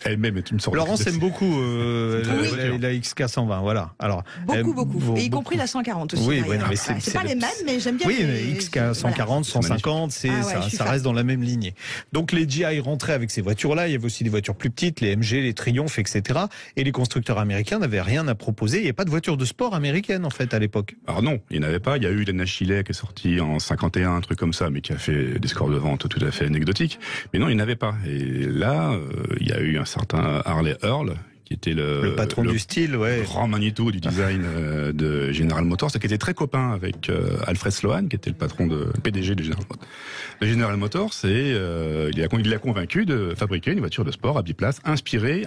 elle-même est une sorte. Laurence aime beaucoup la XK120, voilà. Alors beaucoup, et y compris la 140 aussi. Oui, mais c'est pas les mêmes, mais j'aime bien. Oui, XK140, 150, ça reste dans la même lignée. Donc les GI rentraient avec ces voitures-là. Il y avait aussi des voitures plus petites, les MG, les Triumph, etc. Et les constructeurs américains n'avaient rien à proposer. Il n'y avait pas de voiture de sport américaine en fait à l'époque. Alors non, il n'y en avait pas. Il y a eu la Nachillet qui est sortie en 51, un truc comme ça, mais qui a fait des scores de vente tout à fait anecdotiques. Mais non, il n'y en avait pas. Et là, il y a eu un certain Harley Earl, qui était le patron du style, grand magnéto du design de General Motors, qui était très copain avec Alfred Sloan, qui était le patron le PDG de General Motors, et il l'a convaincu de fabriquer une voiture de sport à biplace inspirée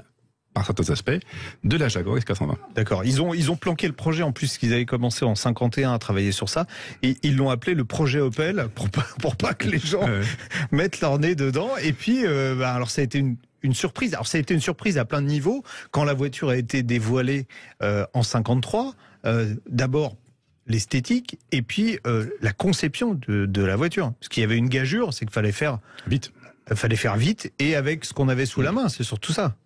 par certains aspects de la Jaguar XK120. D'accord. Ils ont planqué le projet en plus qu'ils avaient commencé en 51 à travailler sur ça et ils l'ont appelé le projet Opel pour pas que les gens mettent leur nez dedans. Et puis alors ça a été une surprise. Alors ça a été une surprise à plein de niveaux quand la voiture a été dévoilée en 53. D'abord l'esthétique et puis la conception de la voiture. Parce qu'il y avait une gageure, c'est qu'il fallait faire vite. Il fallait faire vite et avec ce qu'on avait sous la main, c'est surtout ça.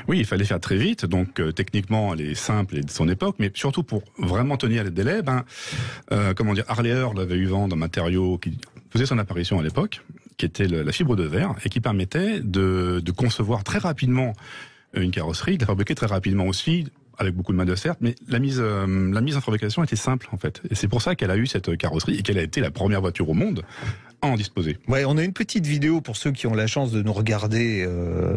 Oui, il fallait faire très vite, donc techniquement elle est simple et de son époque, mais surtout pour vraiment tenir les délais, Harley Earl avait eu vent d'un matériau qui faisait son apparition à l'époque, qui était la fibre de verre et qui permettait de concevoir très rapidement une carrosserie, de la fabriquer très rapidement aussi, avec beaucoup de main de certes, mais la mise en fabrication était simple en fait. Et c'est pour ça qu'elle a eu cette carrosserie et qu'elle a été la première voiture au monde à en disposer. Ouais, on a une petite vidéo pour ceux qui ont la chance de nous regarder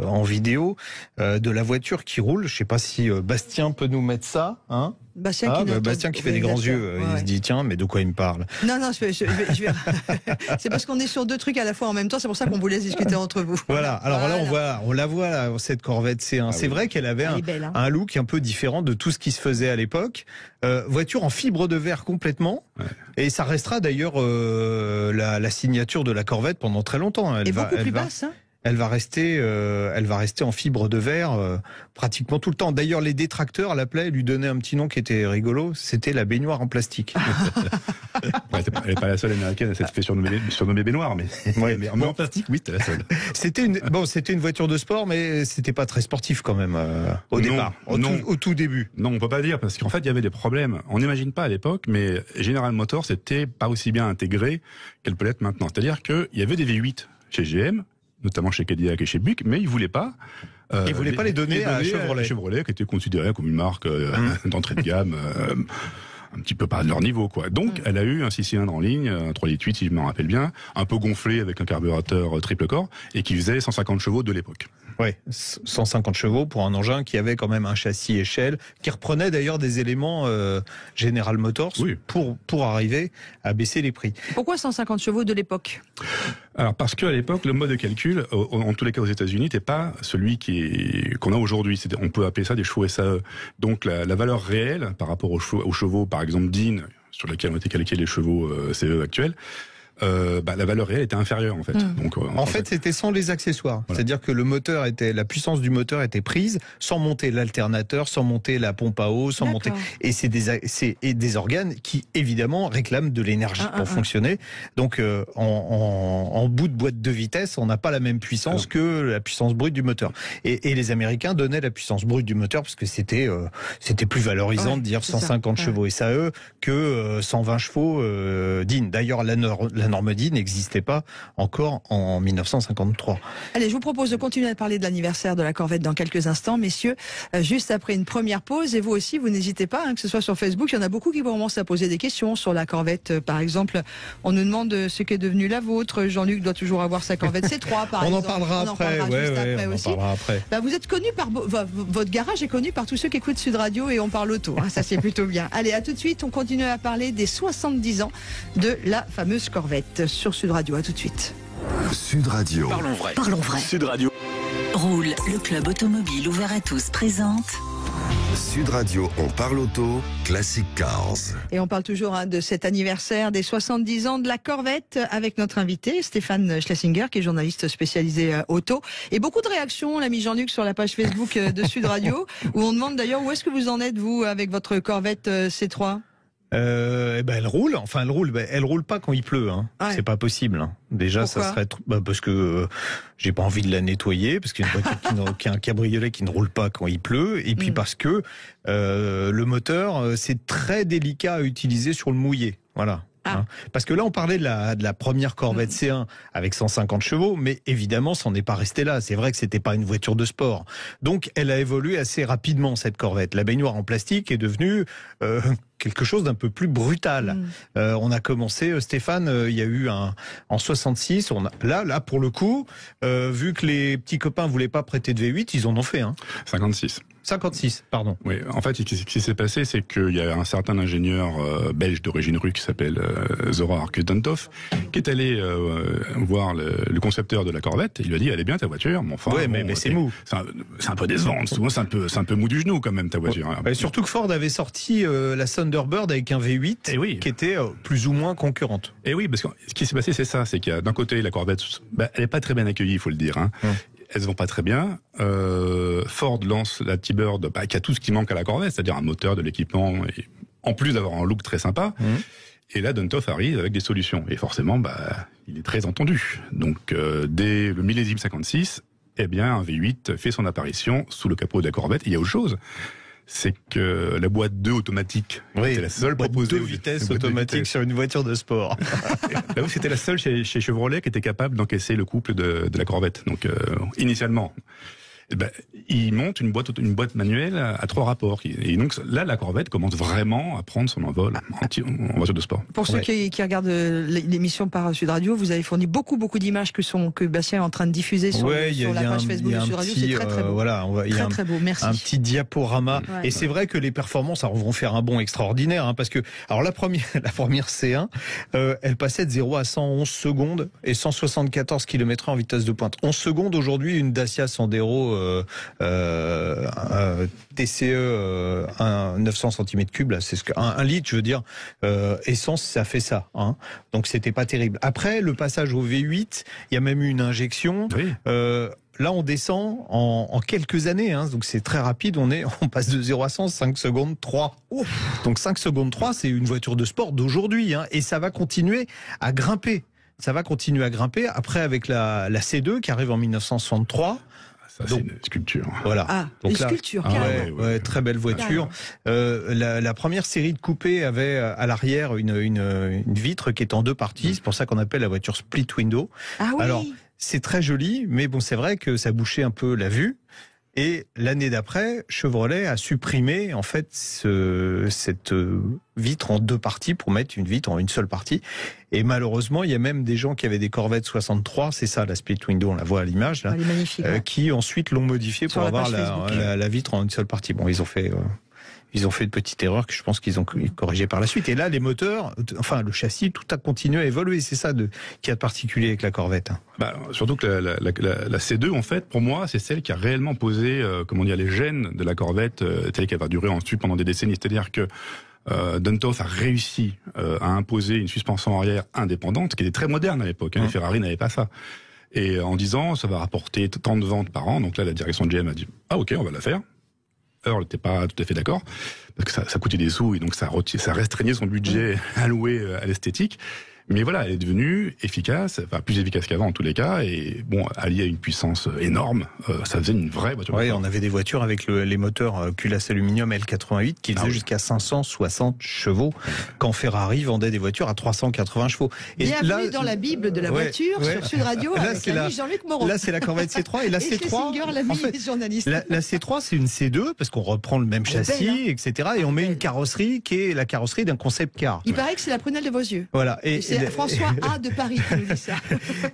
en vidéo de la voiture qui roule. Je sais pas si Bastien peut nous mettre ça, hein. Bastien qui fait des grands yeux, il se dit tiens, mais de quoi il me parle? Non, c'est parce qu'on est sur deux trucs à la fois en même temps, c'est pour ça qu'on vous laisse discuter entre vous. Voilà, alors là on la voit là, cette Corvette C1. C'est vrai qu'elle avait un look un peu différent de tout ce qui se faisait à l'époque. Voiture en fibre de verre complètement, et ça restera d'ailleurs la signature de la Corvette pendant très longtemps. Elle est beaucoup plus basse, hein. elle va rester en fibre de verre pratiquement tout le temps. D'ailleurs, les détracteurs l'appelaient, lui donnaient un petit nom qui était rigolo, c'était la baignoire en plastique. Elle n'est pas la seule américaine à s'être fait surnommer baignoire, mais, ouais. mais en plastique, oui, c'était la seule. C'était une voiture de sport, mais c'était pas très sportif quand même au départ, au tout début. Non, on peut pas dire, parce qu'en fait, il y avait des problèmes. On n'imagine pas à l'époque, mais General Motors c'était pas aussi bien intégré qu'elle peut l'être maintenant. C'est-à-dire qu'il y avait des V8 chez GM, notamment chez Cadillac et chez Buick, mais ils voulaient pas. Ils voulaient pas les donner à Chevrolet. Chevrolet, qui était considéré comme une marque d'entrée de gamme. Un petit peu pas de leur niveau, quoi. Donc, elle a eu un 6 cylindres en ligne, un 3,8 litres, si je me rappelle bien, un peu gonflé avec un carburateur triple corps, et qui faisait 150 chevaux de l'époque. Ouais, 150 chevaux pour un engin qui avait quand même un châssis échelle, qui reprenait d'ailleurs des éléments General Motors pour arriver à baisser les prix. Pourquoi 150 chevaux de l'époque ? Alors, parce qu'à l'époque, le mode de calcul, en tous les cas aux États-Unis, n'était pas celui qu'on a aujourd'hui. On peut appeler ça des chevaux SAE. Donc, la valeur réelle par rapport aux chevaux, par exemple, Dean, sur lesquels ont été calqués les chevaux CE actuels, la valeur réelle était inférieure en fait. Donc, en fait, c'était sans les accessoires. Voilà. C'est-à-dire que la puissance du moteur était prise sans monter l'alternateur, sans monter la pompe à eau, sans monter. Et c'est des organes qui évidemment réclament de l'énergie pour fonctionner. Donc en bout de boîte de vitesse, on n'a pas la même puissance que la puissance brute du moteur. Et les Américains donnaient la puissance brute du moteur parce que c'était plus valorisant de dire 150 chevaux SAE que 120 chevaux DIN. D'ailleurs, la norme DIN n'existait pas encore en 1953. Allez, je vous propose de continuer à parler de l'anniversaire de la Corvette dans quelques instants, messieurs, juste après une première pause. Et vous aussi, vous n'hésitez pas, que ce soit sur Facebook, il y en a beaucoup qui commencent à poser des questions sur la Corvette. Par exemple, on nous demande ce qu'est devenu la vôtre. Jean-Luc doit toujours avoir sa Corvette C3, par exemple. On en parlera après. Vous êtes connu votre garage est connu par tous ceux qui écoutent Sud Radio et on parle auto. Ça, c'est plutôt bien. Allez, à tout de suite. On continue à parler des 70 ans de la fameuse Corvette sur Sud Radio. À tout de suite. Sud Radio. Parlons vrai. Sud Radio. Roule, le club automobile ouvert à tous présente. Sud Radio, on parle auto, Classic Cars. Et on parle toujours de cet anniversaire des 70 ans de la Corvette avec notre invité Stéphane Schlesinger, qui est journaliste spécialisé auto. Et beaucoup de réactions, l'ami Jean-Luc, sur la page Facebook de Sud Radio, où on demande d'ailleurs où est-ce que vous en êtes, vous, avec votre Corvette C3 ? Elle roule. Enfin, elle roule pas quand il pleut. C'est pas possible. Déjà, pourquoi ? ça serait parce que j'ai pas envie de la nettoyer, parce qu'il y a une voiture qui a un cabriolet qui ne roule pas quand il pleut, et puis parce que le moteur, c'est très délicat à utiliser sur le mouillé. Voilà. Parce que là, on parlait de la première Corvette C1 avec 150 chevaux, mais évidemment, ça n'en est pas resté là. C'est vrai que c'était pas une voiture de sport. Donc, elle a évolué assez rapidement, cette Corvette. La baignoire en plastique est devenue quelque chose d'un peu plus brutal. On a commencé, Stéphane, il y a eu en 66, là, pour le coup, vu que les petits copains voulaient pas prêter de V8, ils en ont fait. 56, pardon. Oui, en fait, ce qui s'est passé, c'est qu'il y a un certain ingénieur belge d'origine russe qui s'appelle Zora Arkutantov, qui est allé voir le concepteur de la Corvette, et il lui a dit, elle est bien ta voiture, mais enfin... Ouais, mais c'est mou. C'est un peu décevant, souvent c'est un peu mou du genou quand même, ta voiture. Ouais, surtout que Ford avait sorti la Thunderbird avec un V8 qui était plus ou moins concurrente. Et oui, parce que ce qui s'est passé, c'est ça, c'est qu'il y a d'un côté la Corvette, elle n'est pas très bien accueillie, il faut le dire. Elles se vont pas très bien. Ford lance la T-Bird, qui a tout ce qui manque à la Corvette, c'est-à-dire un moteur, de l'équipement, et en plus d'avoir un look très sympa. Et là, Duntov arrive avec des solutions. Et forcément, il est très entendu. Donc, dès le millésime 56, un V8 fait son apparition sous le capot de la Corvette. Et il y a autre chose. C'est que la boîte 2 automatique était la seule proposée. 2 vitesses automatique sur une voiture de sport. C'était la seule chez Chevrolet qui était capable d'encaisser le couple de la Corvette. Donc, initialement, il monte une boîte manuelle à 3 rapports. Et donc là, la Corvette commence vraiment à prendre son envol en voiture de sport. Pour ceux qui regardent l'émission par Sud Radio, vous avez fourni beaucoup d'images que Bastien est en train de diffuser sur la page Facebook de Sud Radio. C'est très très beau. Il y a très beau. Merci. Un petit diaporama. Et c'est vrai que les performances vont faire un bond extraordinaire, parce que la première C1, elle passait de 0 à 111 secondes et 174 km/h en vitesse de pointe. 11 secondes aujourd'hui, une Dacia Sandero TCE 900 cm3, c'est ce que 1 litre, je veux dire, essence, ça fait ça. Hein. Donc c'était pas terrible. Après le passage au V8, il y a même eu une injection. Oui. Là, on descend en quelques années, hein, donc c'est très rapide. On passe de 0 à 100, 5 secondes 3. Ouf. Donc 5 secondes 3, c'est une voiture de sport d'aujourd'hui, hein, et ça va continuer à grimper. Ça va continuer à grimper. Après, avec la C2 qui arrive en 1963. Ça, c'est une sculpture. Voilà. Ah, donc une sculpture, carrément. Ouais, très belle voiture. La première série de coupés avait à l'arrière une vitre qui est en 2 parties. C'est pour ça qu'on appelle la voiture split window. Ah oui. Alors, c'est très joli, mais bon, c'est vrai que ça bouchait un peu la vue. Et l'année d'après, Chevrolet a supprimé en fait cette vitre en 2 parties pour mettre une vitre en une seule partie. Et malheureusement, il y a même des gens qui avaient des Corvette 63, c'est ça la split window, on la voit à l'image là, qui ensuite l'ont modifié pour avoir la vitre en une seule partie. Bon, ils ont fait une petite erreur que je pense qu'ils ont corrigée par la suite. Et là, les moteurs, enfin le châssis, tout a continué à évoluer. C'est ça qui a de particulier avec la Corvette. Bah, surtout que la C2, en fait, pour moi, c'est celle qui a réellement posé, les gènes de la Corvette telle qu'elle va durer ensuite pendant des décennies. C'est-à-dire que Duntov a réussi à imposer une suspension arrière indépendante, qui était très moderne à l'époque. Les Ferrari n'avaient pas ça. Et en disant, ça va rapporter tant de ventes par an. Donc là, la direction de GM a dit, ah ok, on va la faire. Earl n'était pas tout à fait d'accord, parce que ça coûtait des sous, et donc ça restreignait son budget alloué à l'esthétique. Mais voilà, elle est devenue efficace, enfin plus efficace qu'avant en tous les cas, et bon, alliée à une puissance énorme, ça faisait une vraie voiture. Oui, on avait des voitures avec les moteurs culasse aluminium L88 qui faisaient jusqu'à 560 chevaux, quand Ferrari vendait des voitures à 380 chevaux. Et bienvenue dans la Bible de la voiture sur Sud Radio avec l'ami Jean-Luc Moreau. Là, c'est la Corvette C3 et la C3. Schlesinger, l'ami journaliste. La C3, c'est une C2 parce qu'on reprend le même châssis, etc. Et on met une carrosserie qui est la carrosserie d'un concept car. Il paraît que c'est la prunelle de vos yeux. Voilà. C'est François A de Paris qui nous dit ça.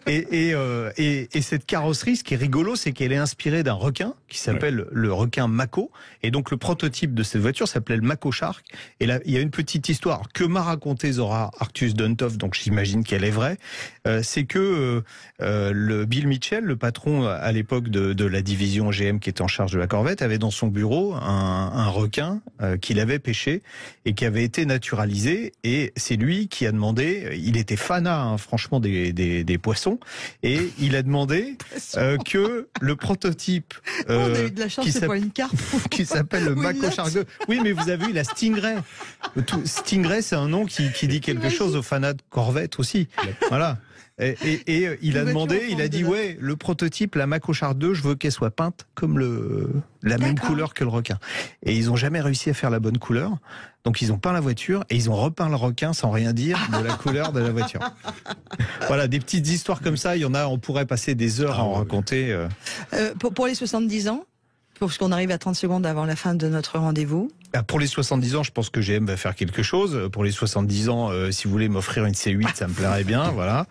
Et cette carrosserie, ce qui est rigolo, c'est qu'elle est inspirée d'un requin qui s'appelle le requin Mako. Et donc le prototype de cette voiture s'appelait le Mako Shark. Et là, il y a une petite histoire que m'a racontée Zora Arctus Duntov, donc j'imagine qu'elle est vraie. C'est que le Bill Mitchell, le patron à l'époque de la division GM qui était en charge de la Corvette, avait dans son bureau un requin qu'il avait pêché et qui avait été naturalisé. Et c'est lui qui a demandé, il était fanat, hein, franchement, des poissons, et il a demandé que le prototype on a eu de la chance, c'est pas une carte qui s'appelle le Mako Shark 2. Oui, mais vous avez vu la Stingray. Stingray, c'est un nom qui dit quelque chose aux fanats de Corvette aussi. Voilà. Et il a demandé, il a dit ouais, le prototype, la Mako Shark 2, je veux qu'elle soit peinte comme la même couleur que le requin. Et ils ont jamais réussi à faire la bonne couleur. Donc ils ont peint la voiture et ils ont repeint le requin sans rien dire de la couleur de la voiture. Voilà, des petites histoires comme ça, il y en a, on pourrait passer des heures à en raconter. Pour les 70 ans, parce qu'on arrive à 30 secondes avant la fin de notre rendez-vous. Pour les 70 ans, je pense que GM va faire quelque chose. Pour les 70 ans, si vous voulez m'offrir une C8, ça me plairait bien, voilà.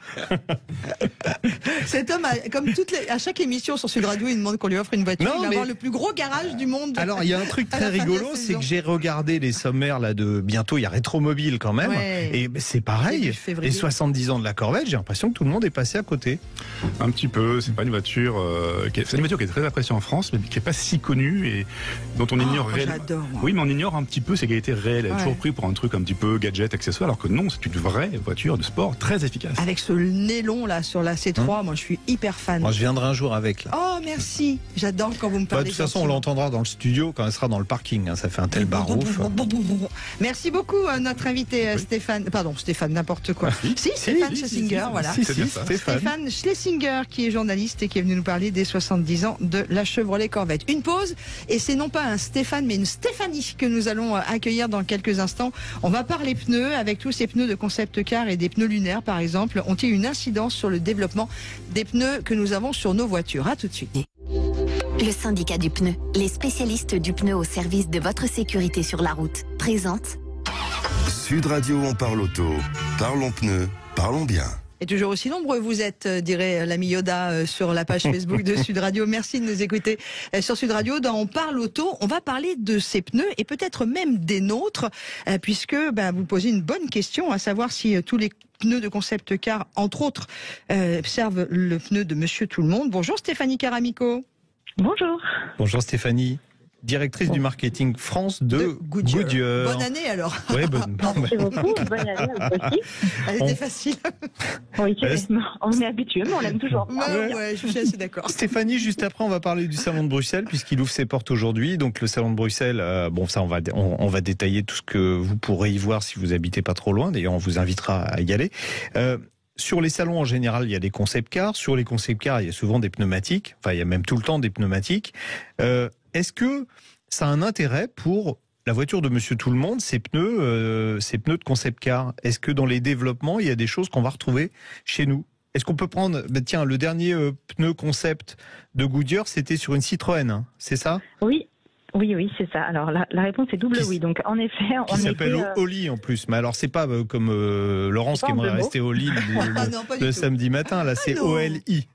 Cet homme, comme à chaque émission sur Sud Radio, il demande qu'on lui offre une voiture. Il va avoir le plus gros garage du monde. Alors, il y a un truc très rigolo, c'est que j'ai regardé les sommaires là de bientôt, il y a Rétromobile quand même. Ouais. Et c'est pareil, les 70 ans de la Corvette, j'ai l'impression que tout le monde est passé à côté. Un petit peu, c'est pas une voiture, c'est une voiture qui est très appréciée en France, mais qui est pas si connue et dont on ignore réellement. J'adore. Oui, mais on ignore un petit peu ses qualités réelles. Elle est toujours pris pour un truc un petit peu gadget, accessoire, alors que non, c'est une vraie voiture de sport très efficace. Avec ce nez long là sur la C3, moi je suis hyper fan. Moi je viendrai un jour avec là. Oh merci, j'adore quand vous me parlez. De toute façon, on l'entendra dans le studio quand elle sera dans le parking. Hein. Ça fait un tel barouf. Merci beaucoup notre invité Stéphane. Pardon, Stéphane, n'importe quoi. Stéphane Schlesinger, voilà. Stéphane Schlesinger qui est journaliste et qui est venu nous parler des 70 ans de la Chevrolet Corvette. Une pause et c'est non pas un Stéphane mais une Stéphanie que nous allons accueillir dans quelques instants. On va parler pneus. Avec tous ces pneus de concept car et des pneus lunaires par exemple, ont-ils une incidence sur le développement des pneus que nous avons sur nos voitures? À tout de suite. Le syndicat du pneu, les spécialistes du pneu au service de votre sécurité sur la route, présente Sud Radio, on parle auto. Parlons pneus, parlons bien. Et toujours aussi nombreux vous êtes, dirait l'ami Yoda sur la page Facebook de Sud Radio. Merci de nous écouter sur Sud Radio. Dans On parle auto, on va parler de ces pneus et peut-être même des nôtres, puisque vous posez une bonne question, à savoir si tous les pneus de concept car, entre autres, servent le pneu de Monsieur Tout le Monde. Bonjour Stéphanie Caramico. Bonjour. Bonjour Stéphanie. directrice du marketing France de Goodyear. Bonne année alors. Ouais, bonne. Merci beaucoup, bonne année à vous aussi. Elle était facile. Oui, on est habitué, mais on l'aime toujours. Ouais, je suis assez d'accord. Stéphanie, juste après, on va parler du Salon de Bruxelles, puisqu'il ouvre ses portes aujourd'hui. Donc le Salon de Bruxelles, ça, on va détailler tout ce que vous pourrez y voir si vous habitez pas trop loin. D'ailleurs, on vous invitera à y aller. Sur les salons en général, il y a des concept cars. Sur les concept cars, il y a souvent des pneumatiques. Enfin, il y a même tout le temps des pneumatiques. Est-ce que ça a un intérêt pour la voiture de Monsieur Tout le Monde, ces pneus de concept car? Est-ce que dans les développements, il y a des choses qu'on va retrouver chez nous? Est-ce qu'on peut prendre, tiens, le dernier pneu concept de Goodyear, c'était sur une Citroën, hein, c'est ça? Oui, c'est ça. Alors la réponse est double oui. Donc en effet, on s'appelle Oli en plus. Mais alors c'est pas comme Laurence qui aimerait rester Oli le samedi matin. Là, c'est OLI.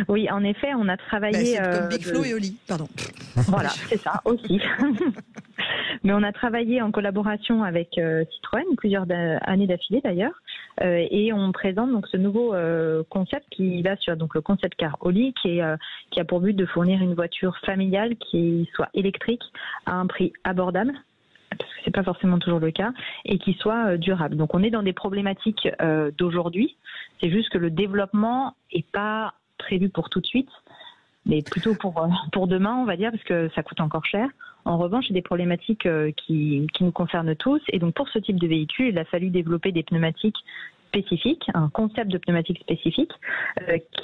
Oui, en effet, on a travaillé... c'est comme Big Flo et Oli, pardon. Voilà, c'est ça, aussi. Mais on a travaillé en collaboration avec Citroën, plusieurs années d'affilée d'ailleurs, et on présente donc ce nouveau concept qui va sur donc le concept car Oli, qui a pour but de fournir une voiture familiale qui soit électrique à un prix abordable, parce que c'est pas forcément toujours le cas, et qui soit durable. Donc on est dans des problématiques d'aujourd'hui. C'est juste que le développement est pas prévu pour tout de suite, mais plutôt pour demain, on va dire, parce que ça coûte encore cher. En revanche, il y a des problématiques qui nous concernent tous, et donc pour ce type de véhicule, il a fallu développer des pneumatiques spécifiques, un concept de pneumatiques spécifiques,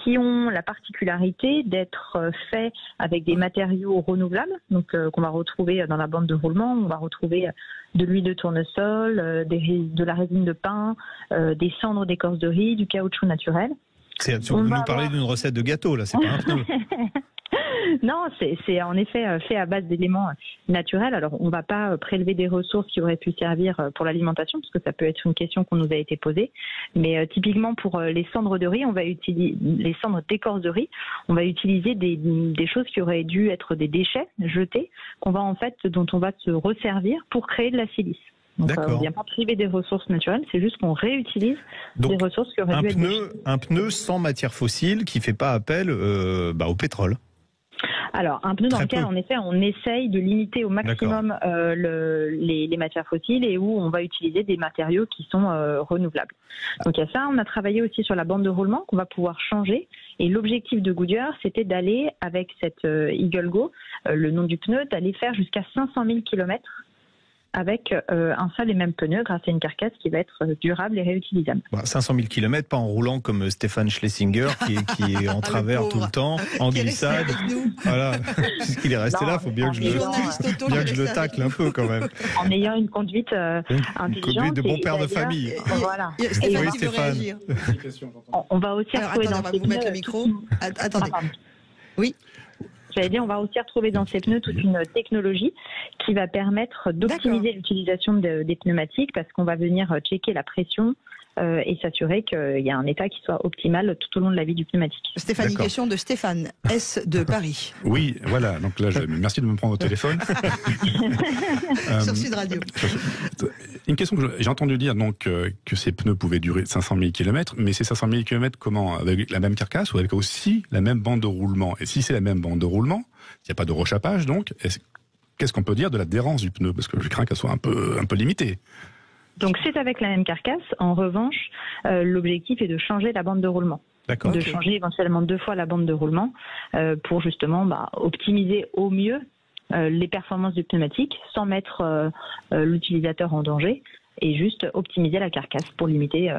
qui ont la particularité d'être faits avec des matériaux renouvelables, donc qu'on va retrouver dans la bande de roulement. On va retrouver de l'huile de tournesol, de la résine de pin, des cendres d'écorce de riz, du caoutchouc naturel. Vous nous parlez d'une recette de gâteau, là, c'est pas un pneu. Non, c'est en effet fait à base d'éléments naturels. Alors, on ne va pas prélever des ressources qui auraient pu servir pour l'alimentation, parce que ça peut être une question qu'on nous a été posée. Mais typiquement, pour les cendres de riz, on va utiliser les cendres d'écorce de riz. On va utiliser des choses qui auraient dû être des déchets jetés, dont on va se resservir pour créer de la silice. Donc, on ne vient pas priver des ressources naturelles, c'est juste qu'on réutilise des ressources qui auraient dû être un pneu sans matière fossile qui ne fait pas appel au pétrole. Alors, un pneu dans lequel, en effet, on essaye de limiter au maximum les matières fossiles et où on va utiliser des matériaux qui sont renouvelables. Donc, il y a ça. On a travaillé aussi sur la bande de roulement qu'on va pouvoir changer. Et l'objectif de Goodyear, c'était d'aller, avec cette Eagle Go, le nom du pneu, d'aller faire jusqu'à 500 000 km avec un seul et même pneu grâce à une carcasse qui va être durable et réutilisable. 500 000 km, pas en roulant comme Stéphane Schlesinger qui est en travers tout le temps, en glissade. Voilà, puisqu'il est resté là, il faut bien que je le tacle un peu quand même. En ayant une conduite intelligente. Une conduite de bon père de famille. Voilà. Oui, Stéphane. On va aussi retrouver dans ces pneus... le micro. Attendez. Oui. J'allais dire, on va aussi retrouver dans ces pneus toute une technologie qui va permettre d'optimiser l'utilisation des pneumatiques, parce qu'on va venir checker la pression et s'assurer qu'il y a un état qui soit optimal tout au long de la vie du pneumatique. Stéphanie, question de Stéphane S de Paris. Oui, voilà. Donc là, merci de me prendre au téléphone. Sur Sud Radio. Une question que j'ai entendu dire donc que ces pneus pouvaient durer 500 000 km, mais ces 500 000 km comment? Avec la même carcasse ou avec aussi la même bande de roulement? Et si c'est la même bande de roulement, il n'y a pas de rechappage, donc qu'est-ce qu'on peut dire de l'adhérence du pneu? Parce que je crains qu'elle soit un peu limitée. Donc c'est avec la même carcasse. En revanche, l'objectif est de changer la bande de roulement. De changer éventuellement 2 fois la bande de roulement pour justement optimiser au mieux les performances du pneumatique sans mettre l'utilisateur en danger, et juste optimiser la carcasse pour limiter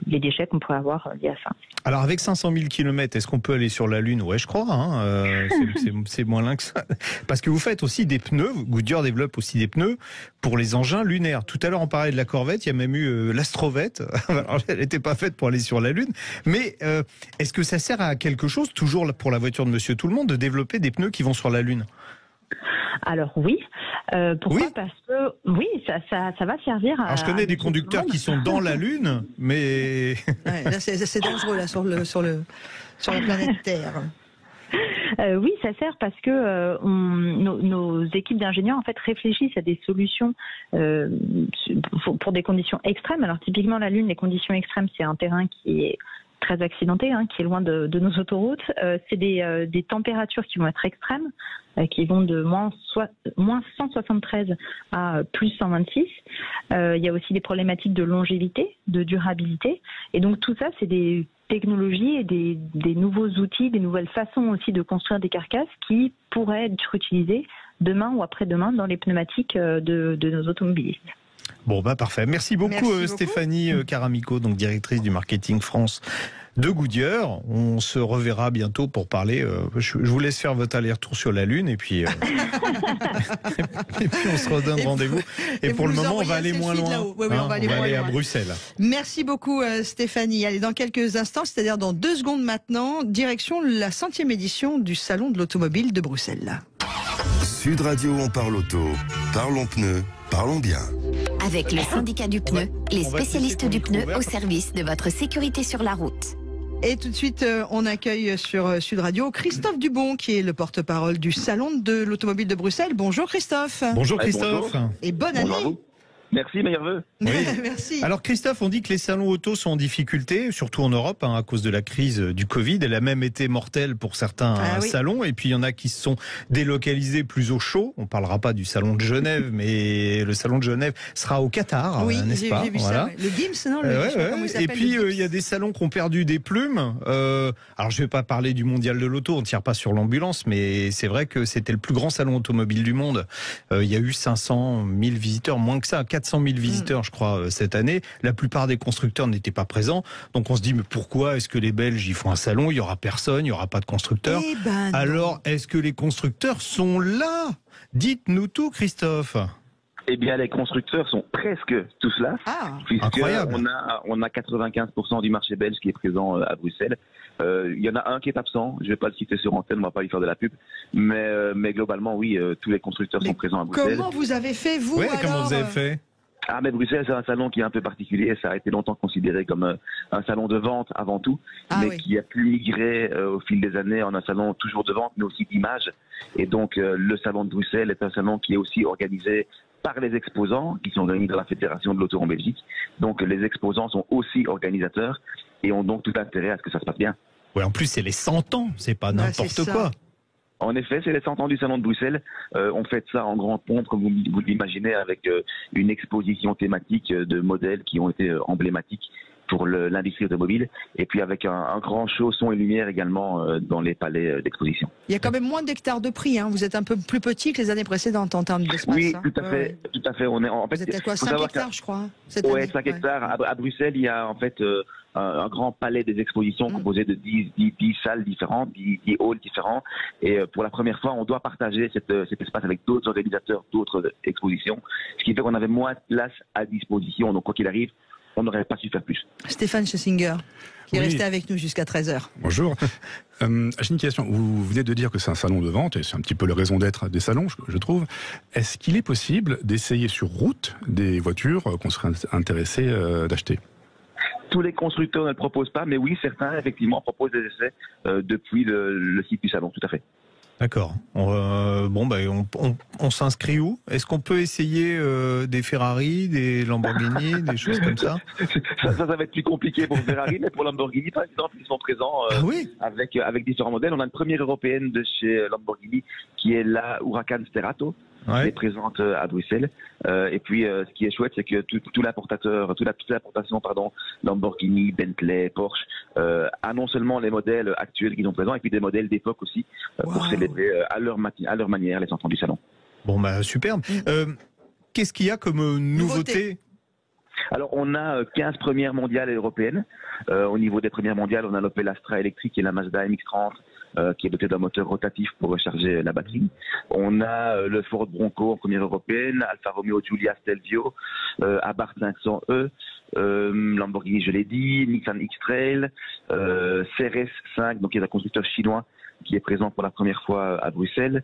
les déchets qu'on pourrait avoir liés à ça. Alors avec 500 000 km, est-ce qu'on peut aller sur la Lune? Ouais, je crois. C'est moins loin que ça. Parce que vous faites aussi des pneus, Goodyear développe aussi des pneus pour les engins lunaires. Tout à l'heure on parlait de la Corvette, il y a même eu l'Astrovette. Alors, elle n'était pas faite pour aller sur la Lune. Mais est-ce que ça sert à quelque chose, toujours pour la voiture de Monsieur Tout le Monde, de développer des pneus qui vont sur la Lune? Alors oui. Pourquoi? Parce que oui, ça va servir à... Alors je connais des conducteurs qui sont dans la Lune, mais... Ouais, là c'est dangereux là, sur la planète Terre. Oui, ça sert parce que nos équipes d'ingénieurs en fait réfléchissent à des solutions pour des conditions extrêmes. Alors typiquement la Lune, les conditions extrêmes, c'est un terrain qui est très accidenté, qui est loin de nos autoroutes. C'est des températures qui vont être extrêmes, qui vont de moins 173 à plus 126. Il y a aussi des problématiques de longévité, de durabilité. Et donc tout ça, c'est des technologies et des nouveaux outils, des nouvelles façons aussi de construire des carcasses qui pourraient être utilisées demain ou après-demain dans les pneumatiques de nos automobilistes. Bon, parfait. Merci beaucoup, Stéphanie Caramico, donc directrice du marketing France de Goodyear. On se reverra bientôt pour parler. Je vous laisse faire votre aller-retour sur la Lune et puis, et puis on se redonne rendez-vous. Et pour le moment, on va aller moins loin. Oui, on va aller à Bruxelles. Merci beaucoup, Stéphanie. Allez, dans quelques instants, c'est-à-dire dans 2 secondes maintenant, direction la 100e édition du Salon de l'Automobile de Bruxelles. Sud Radio, on parle auto. Parlons pneus, parlons bien. Avec le syndicat du pneu, les spécialistes du pneu au service de votre sécurité sur la route. Et tout de suite, on accueille sur Sud Radio Christophe Dubon, qui est le porte-parole du Salon de l'Automobile de Bruxelles. Bonjour Christophe. Bonjour Christophe. Bonjour. Et bonne année. Bonjour. Merci, meilleurs vœux. Oui. Merci. Alors Christophe, on dit que les salons auto sont en difficulté, surtout en Europe, à cause de la crise du Covid. Elle a même été mortelle pour certains salons. Et puis il y en a qui se sont délocalisés plus au chaud. On parlera pas du salon de Genève, mais le salon de Genève sera au Qatar, n'est-ce pas? J'ai vu ça. Le GIMS, non Et puis il y a des salons qui ont perdu des plumes. Alors je vais pas parler du mondial de l'auto, on ne tire pas sur l'ambulance, mais c'est vrai que c'était le plus grand salon automobile du monde. Il y a eu 500 000 visiteurs, moins que ça, 400 000 visiteurs, je crois, cette année. La plupart des constructeurs n'étaient pas présents. Donc on se dit, mais pourquoi est-ce que les Belges y font un salon? Il n'y aura personne, il n'y aura pas de constructeurs. Alors, est-ce que les constructeurs sont là? Dites-nous tout, Christophe. Eh bien, les constructeurs sont presque tous là. Incroyable. On a 95% du marché belge qui est présent à Bruxelles. Il y en a un qui est absent. Je ne vais pas le citer sur antenne, on ne va pas lui faire de la pub. Mais globalement, oui, tous les constructeurs sont présents à Bruxelles. Comment vous avez fait, vous, alors? Comment vous avez fait? Mais Bruxelles, c'est un salon qui est un peu particulier. Ça a été longtemps considéré comme un salon de vente avant tout, qui a pu migrer au fil des années en un salon toujours de vente, mais aussi d'image. Et donc, le salon de Bruxelles est un salon qui est aussi organisé par les exposants, qui sont réunis dans la Fédération de l'auto en Belgique. Donc, les exposants sont aussi organisateurs et ont donc tout intérêt à ce que ça se passe bien. Oui, en plus, c'est les 100 ans, c'est pas n'importe quoi. En effet, c'est les 100 ans du Salon de Bruxelles. On fête ça en grande pompe, comme vous l'imaginez, avec une exposition thématique de modèles qui ont été emblématiques pour l'industrie automobile, et puis avec un grand show son et lumière également dans les palais d'exposition. Il y a quand même moins d'hectares de prix, vous êtes un peu plus petit que les années précédentes en termes d'espace. Oui, tout à fait. Tout à fait. On est, en fait, vous êtes à quoi, 5 hectares, je crois, Oui, 5 hectares. À Bruxelles, il y a en fait un grand palais des expositions composé de 10 salles différentes, 10 halls différents. Et pour la première fois, on doit partager cet espace avec d'autres organisateurs, d'autres expositions, ce qui fait qu'on avait moins de place à disposition. Donc, quoi qu'il arrive, on n'aurait pas su faire plus. Stéphane Schessinger, qui est resté avec nous jusqu'à 13h. Bonjour. J'ai une question. Vous venez de dire que c'est un salon de vente, et c'est un petit peu la raison d'être des salons, je trouve. Est-ce qu'il est possible d'essayer sur route des voitures qu'on serait intéressé d'acheter? Tous les constructeurs ne le proposent pas, mais oui, certains, effectivement, proposent des essais depuis le site du salon, tout à fait. D'accord. On s'inscrit où? Est-ce qu'on peut essayer des Ferrari, des Lamborghini, des choses comme ça? Ça va être plus compliqué pour Ferrari, mais pour Lamborghini, par exemple, ils sont présents avec différents modèles. On a une première européenne de chez Lamborghini qui est la Huracan Sterato. Qui est présente à Bruxelles. Et puis, ce qui est chouette, c'est que toute l'importation, Lamborghini, Bentley, Porsche, a non seulement les modèles actuels qui sont présents, et puis des modèles d'époque aussi, pour célébrer à leur manière les 100 ans du salon. Bon, superbe. Qu'est-ce qu'il y a comme nouveauté? Alors, on a 15 premières mondiales et européennes. Au niveau des premières mondiales, on a l'Opel Astra électrique et la Mazda MX-30, qui est doté d'un moteur rotatif pour recharger la batterie. On a le Ford Bronco en première européenne, Alfa Romeo Giulia Stelvio, Abarth 500e, Lamborghini, je l'ai dit, Nissan X-Trail, CRS 5, donc qui est un constructeur chinois qui est présent pour la première fois à Bruxelles.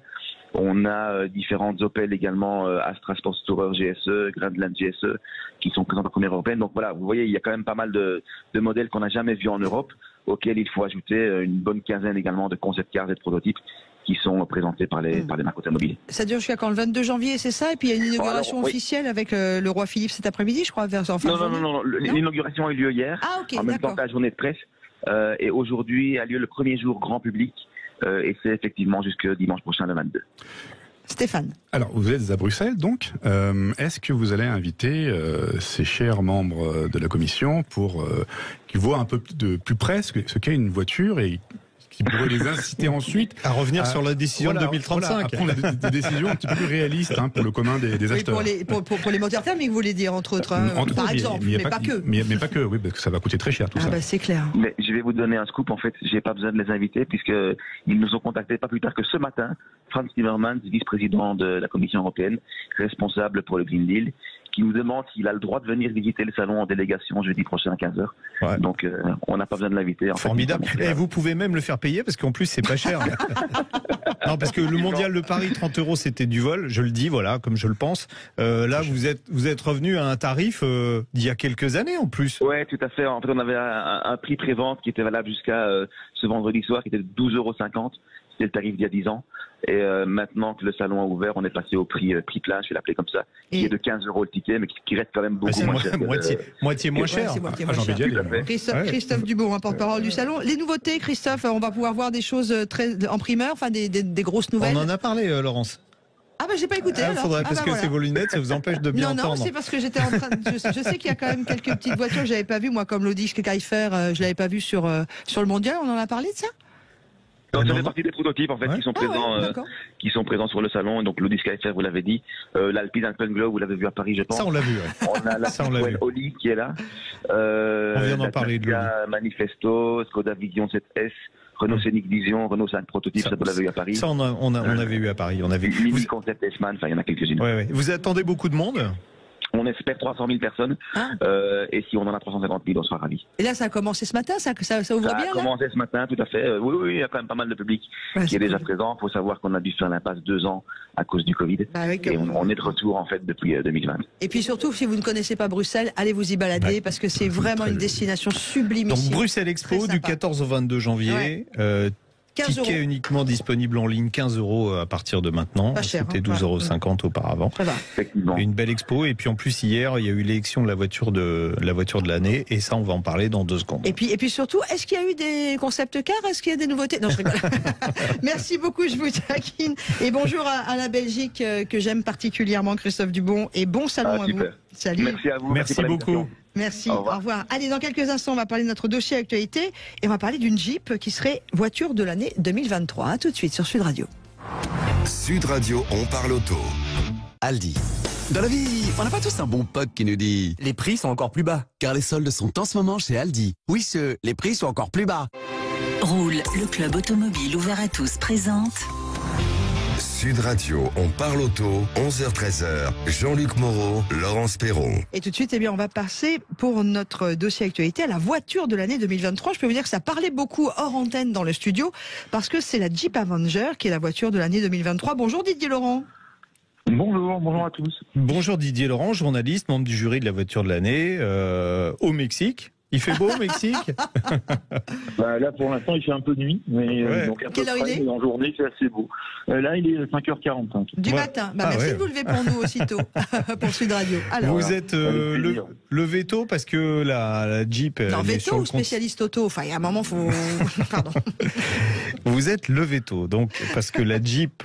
On a différentes Opel également, Astra Sport Tourer GSE, Grandland GSE, qui sont présents en première européenne. Donc voilà, vous voyez, il y a quand même pas mal de modèles qu'on n'a jamais vus en Europe, auxquels il faut ajouter une bonne quinzaine également de concept cars et de prototypes qui sont présentés par les marques automobiles. Ça dure jusqu'à quand? Le 22 janvier, c'est ça? Et puis il y a une inauguration officielle avec le roi Philippe cet après-midi, je crois, Non, l'inauguration a eu lieu hier, en même temps que la journée de presse. Et aujourd'hui a lieu le premier jour grand public. Et c'est effectivement jusque dimanche prochain, le 22. Stéphane. Alors, vous êtes à Bruxelles, donc. Est-ce que vous allez inviter ces chers membres de la commission pour qu'ils voient un peu de plus près ce qu'est une voiture et qui pourrait les inciter ensuite à revenir sur la décision de 2035. À prendre des décisions un petit peu plus réalistes pour le commun des acheteurs. Pour les moteurs thermiques, vous voulez dire, entre autres, par exemple, mais pas que. Mais pas que, oui, parce que ça va coûter très cher tout ça. Bah, c'est clair. Mais je vais vous donner un scoop, en fait, j'ai pas besoin de les inviter puisqu'ils nous ont contactés pas plus tard que ce matin, Frans Timmermans, vice-président de la Commission européenne, responsable pour le Green Deal, qui nous demande s'il a le droit de venir visiter le salon en délégation jeudi prochain à 15h. Ouais. Donc on n'a pas besoin de l'inviter. Formidable. Et vous pouvez même le faire payer parce qu'en plus c'est pas cher. Non, parce que le mondial de Paris, 30 € c'était du vol, je le dis, voilà, comme je le pense. Là vous êtes revenu à un tarif d'il y a quelques années en plus. Ouais, tout à fait. En fait on avait un prix pré-vente qui était valable jusqu'à ce vendredi soir, qui était de 12,50 €. C'était le tarif d'il y a 10 ans. Et maintenant que le salon a ouvert, on est passé au prix plein, je vais l'appeler comme ça, qui est de 15 € le ticket, mais qui reste quand même beaucoup moins cher. Moitié moins cher. Christophe Dubon, porte-parole du salon. Les nouveautés, Christophe, on va pouvoir voir des choses en primeur, enfin des grosses nouvelles. On en a parlé, Laurence. Ah bah j'ai pas écouté. Parce que c'est vos lunettes, ça vous empêche de bien entendre. Non, c'est parce que j'étais en train. Je sais qu'il y a quand même quelques petites voitures que j'avais pas vues, moi, comme l'Audi Skyfer, je l'avais pas vu sur le mondial. On en a parlé de ça? Donc, ça fait partie des prototypes en fait qui sont présents sur le salon. Donc l'Audi Skyfer, vous l'avez dit, l'Alpine Alpenglow, vous l'avez vu à Paris, je pense. Ça on l'a vu. Ouais. On a la Citroën Oli qui est là. On vient d'en parler de lui. Manifesto, Skoda Vision 7S. Renault Scénic Vision, Renault 5 prototype, ça vous l'avez vu à Paris. Ça on avait vu à Paris. On avait Mini Concept S-Man, enfin il y en a quelques-unes. Ouais. Vous attendez beaucoup de monde? On espère 300 000 personnes. Et si on en a 350 000, on sera ravis. Et là, ça a commencé ce matin, ça ouvre bien? Ça a commencé ce matin, tout à fait. Oui, il y a quand même pas mal de public qui est déjà présent. Il faut savoir qu'on a dû faire l'impasse 2 ans à cause du Covid. Et on est de retour, en fait, depuis 2020. Et puis surtout, si vous ne connaissez pas Bruxelles, allez vous y balader parce que c'est vraiment une destination sublime. Donc Bruxelles Expo, du 14 au 22 janvier. Ticket uniquement disponible en ligne, 15 € à partir de maintenant. C'était 12,50 € auparavant. Une belle expo. Et puis en plus hier, il y a eu l'élection de la voiture de l'année. Et ça, on va en parler dans 2 secondes. Et puis surtout, est-ce qu'il y a eu des concept cars? Est-ce qu'il y a des nouveautés? Non, je rigole. Merci beaucoup, je vous taquine. Et bonjour à la Belgique que j'aime particulièrement, Christophe Dubon. Et bon salon à vous. Salut. Merci à vous. Merci beaucoup. Merci, au revoir. Allez, dans quelques instants, on va parler de notre dossier actualité et on va parler d'une Jeep qui serait voiture de l'année 2023. À tout de suite sur Sud Radio. Sud Radio, on parle auto. Aldi. Dans la vie, on n'a pas tous un bon pote qui nous dit « Les prix sont encore plus bas ». Car les soldes sont en ce moment chez Aldi. Oui, les prix sont encore plus bas. Roule, le club automobile ouvert à tous présente... Sud Radio, on parle auto, 11h-13h. Jean-Luc Moreau, Laurence Perron. Et tout de suite, on va passer pour notre dossier actualité à la voiture de l'année 2023. Je peux vous dire que ça parlait beaucoup hors antenne dans le studio parce que c'est la Jeep Avenger qui est la voiture de l'année 2023. Bonjour Didier Laurent. Bonjour à tous. Bonjour Didier Laurent, journaliste, membre du jury de la voiture de l'année au Mexique. Il fait beau au Mexique? Là, pour l'instant, il fait un peu de nuit, mais donc un peu près, mais en journée, c'est assez beau. Là, il est 5h45. Du matin. Merci de vous lever pour nous aussitôt, pour Sud Radio. Alors, vous êtes le veto parce que la Jeep... Non, veto ou spécialiste auto? Enfin, il y a un moment, faut... Pardon. Vous êtes le veto, donc, parce que la Jeep,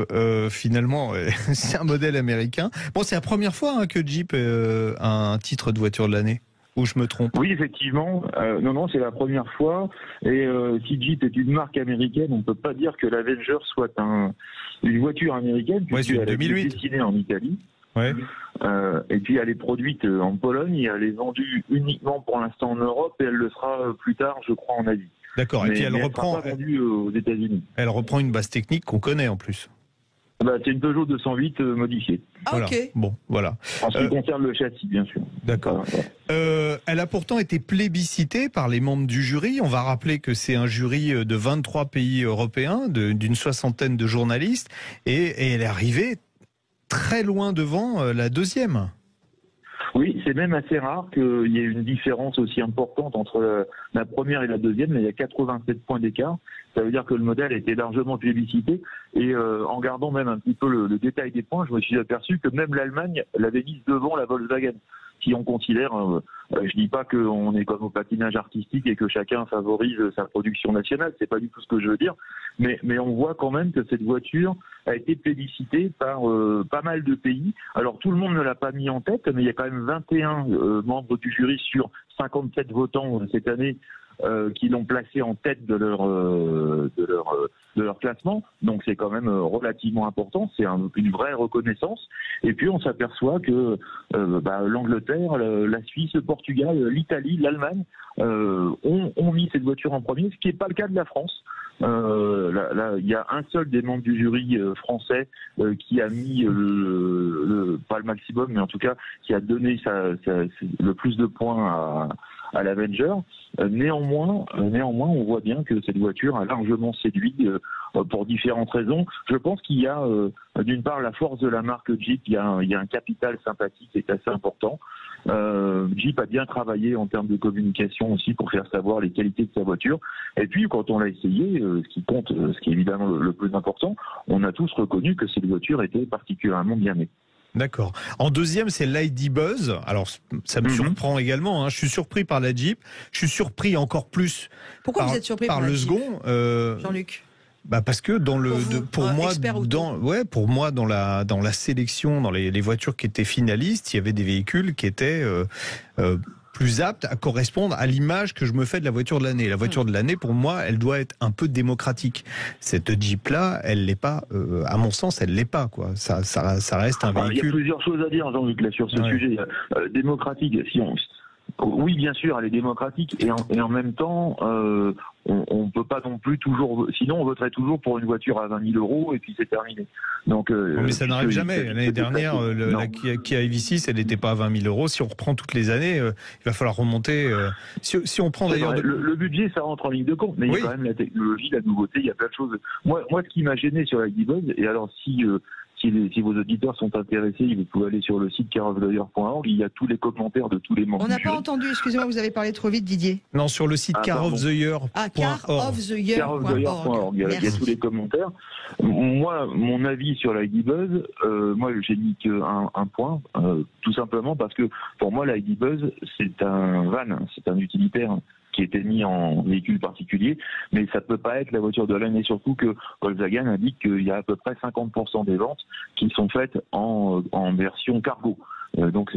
finalement, c'est un modèle américain. Bon, c'est la première fois que Jeep a un titre de voiture de l'année. Ou je me trompe? Oui, effectivement. Non, c'est la première fois. Et si Jeep est une marque américaine, on ne peut pas dire que l'Avenger soit une voiture américaine, puisqu'elle est destinée en Italie. Ouais. Et puis elle est produite en Pologne, et elle est vendue uniquement pour l'instant en Europe, et elle le sera plus tard, je crois, en Asie. D'accord. Et puis elle reprend. Sera pas vendue aux États-Unis. Elle reprend une base technique qu'on connaît en plus. C'est une Peugeot 208 modifiée. Voilà. Ok. Bon, voilà. En ce qui concerne le châssis, bien sûr. D'accord. Elle a pourtant été plébiscitée par les membres du jury. On va rappeler que c'est un jury de 23 pays européens, d'une 60aine de journalistes, et elle est arrivée très loin devant la deuxième. Oui, c'est même assez rare qu'il y ait une différence aussi importante entre la première et la deuxième, mais il y a 87 points d'écart. Ça veut dire que le modèle a été largement plébiscité. Et en gardant même un petit peu le détail des points, je me suis aperçu que même l'Allemagne l'avait mise devant la Volkswagen. si on considère, je dis pas qu'on est comme au patinage artistique et que chacun favorise sa production nationale, c'est pas du tout ce que je veux dire, mais on voit quand même que cette voiture a été plébiscitée par pas mal de pays. Alors tout le monde ne l'a pas mis en tête, mais il y a quand même 21 membres du jury sur 57 votants cette année qui l'ont placé en tête de leur classement. Donc c'est quand même relativement important, c'est une vraie reconnaissance. Et puis on s'aperçoit que l'Angleterre, la Suisse, le Portugal, l'Italie, l'Allemagne ont mis cette voiture en premier, ce qui n'est pas le cas de la France. Il y a un seul des membres du jury français qui a mis pas le maximum, mais en tout cas qui a donné le plus de points à l'Avenger. Néanmoins, on voit bien que cette voiture a largement séduit pour différentes raisons. Je pense qu'il y a d'une part la force de la marque Jeep, il y a un capital sympathique qui est assez important. Jeep a bien travaillé en termes de communication aussi pour faire savoir les qualités de sa voiture. Et puis quand on l'a essayé, ce qui compte, ce qui est évidemment le plus important, on a tous reconnu que cette voiture était particulièrement bien née. D'accord. En deuxième, c'est l'ID Buzz. Alors, ça me surprend également. Je suis surpris par la Jeep. Je suis surpris encore plus. Pourquoi vous êtes surpris par le Jeep, second Jean-Luc? Parce que pour moi, dans la sélection, dans les voitures qui étaient finalistes, il y avait des véhicules qui étaient plus aptes à correspondre à l'image que je me fais de la voiture de l'année. La voiture de l'année, pour moi, elle doit être un peu démocratique. Cette Jeep-là, elle l'est pas. À mon sens, elle l'est pas, quoi. Ça reste un véhicule. Il y a plusieurs choses à dire, Jean-Luc, là, sur ce sujet. Démocratique, oui, bien sûr, elle est démocratique, et en même temps, on peut pas non plus toujours. Sinon, on voterait toujours pour une voiture à 20 000 euros et puis c'est terminé. Donc, mais ça n'arrive jamais. L'année dernière, la Kia EV6, elle n'était pas à 20 000 euros. Si on reprend toutes les années, il va falloir remonter. Si on prend d'ailleurs le budget, ça rentre en ligne de compte, mais il y a quand même la technologie, la nouveauté, il y a plein de choses. Moi, ce qui m'a gêné sur la ID.Buzz, et alors si vos auditeurs sont intéressés, vous pouvez aller sur le site caroftheyear.org, il y a tous les commentaires de tous les membres. On n'a pas entendu, excusez-moi, vous avez parlé trop vite, Didier. Non, sur le site caroftheyear.org. Caroftheyear.org, il y a tous les commentaires. Moi, mon avis sur la ID.Buzz, moi j'ai mis qu'un point, tout simplement parce que pour moi la ID.Buzz c'est un van, c'est un utilitaire qui était mis en véhicule particulier, mais ça ne peut pas être la voiture de l'année, surtout que Volkswagen indique qu'il y a à peu près 50% des ventes qui sont faites en version cargo, donc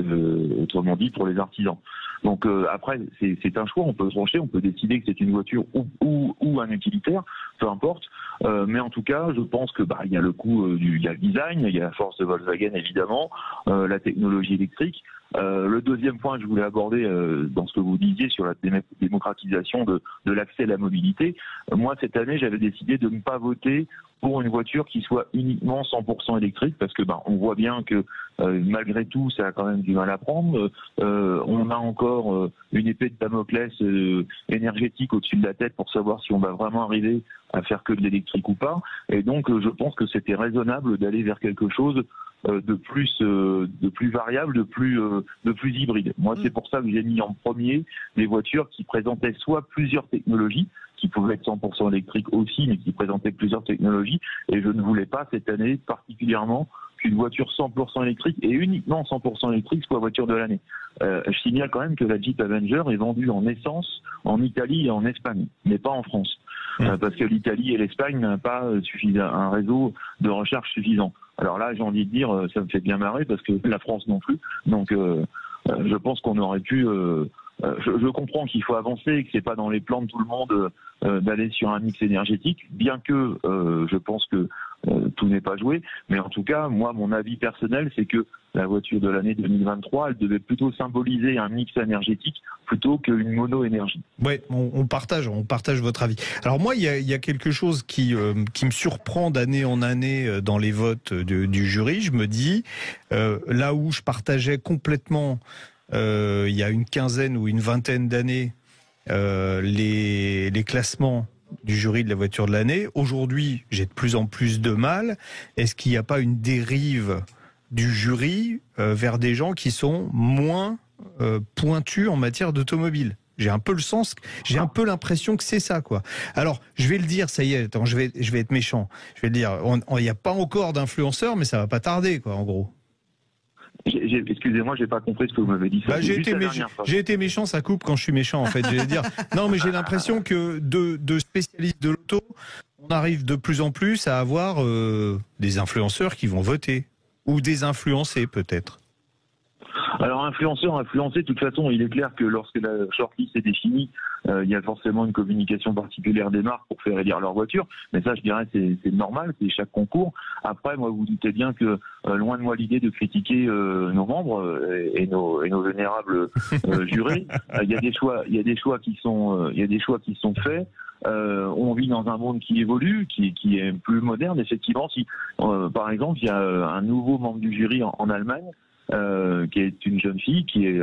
autrement dit pour les artisans. Donc après, c'est un choix, on peut trancher, on peut décider que c'est une voiture ou un utilitaire, peu importe, mais en tout cas, je pense que il y a le coût, il y a le design, il y a la force de Volkswagen évidemment, la technologie électrique. Le deuxième point que je voulais aborder dans ce que vous disiez sur la démocratisation de l'accès à la mobilité, moi cette année j'avais décidé de ne pas voter pour une voiture qui soit uniquement 100% électrique, parce que on voit bien que malgré tout ça a quand même du mal à prendre. On a encore une épée de Damoclès énergétique au-dessus de la tête pour savoir si on va vraiment arriver à faire que de l'électrique ou pas, et donc je pense que c'était raisonnable d'aller vers quelque chose de plus variable, de plus hybride. Moi, c'est pour ça que j'ai mis en premier des voitures qui présentaient soit plusieurs technologies, qui pouvaient être 100% électriques aussi, mais qui présentaient plusieurs technologies, et je ne voulais pas cette année particulièrement qu'une voiture 100% électrique et uniquement 100% électrique soit voiture de l'année. Je signale quand même que la Jeep Avenger est vendue en essence en Italie et en Espagne, mais pas en France. Parce que l'Italie et l'Espagne n'ont pas un réseau de recherche suffisant. Alors là, j'ai envie de dire, ça me fait bien marrer parce que la France non plus. Donc, je pense qu'on aurait pu. Je comprends qu'il faut avancer et que c'est pas dans les plans de tout le monde d'aller sur un mix énergétique, bien que je pense que tout n'est pas joué. Mais en tout cas, moi, mon avis personnel, c'est que la voiture de l'année 2023, elle devait plutôt symboliser un mix énergétique plutôt qu'une mono-énergie. Ouais, on partage votre avis. Alors moi, il y a quelque chose qui me surprend d'année en année dans les votes du jury. Je me dis, là où je partageais complètement, il y a une quinzaine ou une vingtaine d'années, les classements du jury de la voiture de l'année, aujourd'hui, j'ai de plus en plus de mal. Est-ce qu'il n'y a pas une dérive du jury vers des gens qui sont moins pointus en matière d'automobile? J'ai un peu l'impression que c'est ça, quoi. Alors, je vais le dire, ça y est, attends, je vais être méchant. Je vais le dire, il n'y a pas encore d'influenceurs, mais ça va pas tarder, quoi, en gros. Excusez-moi, j'ai pas compris ce que vous m'avez dit. J'ai été méchant, ça coupe quand je suis méchant, en fait. J'allais dire. Non, mais j'ai l'impression que de spécialistes de l'auto, on arrive de plus en plus à avoir des influenceurs qui vont voter. Ou des influencés, peut-être. Alors, influencé, de toute façon, il est clair que lorsque la shortlist est définie, il y a forcément une communication particulière des marques pour faire élire leur voiture. Mais ça, je dirais, c'est normal, c'est chaque concours. Après, moi, vous doutez bien que, loin de moi l'idée de critiquer nos membres et nos vénérables jurés, il y a des choix qui sont faits. On vit dans un monde qui évolue, qui est plus moderne. Effectivement, si par exemple, il y a un nouveau membre du jury en Allemagne, qui est une jeune fille qui est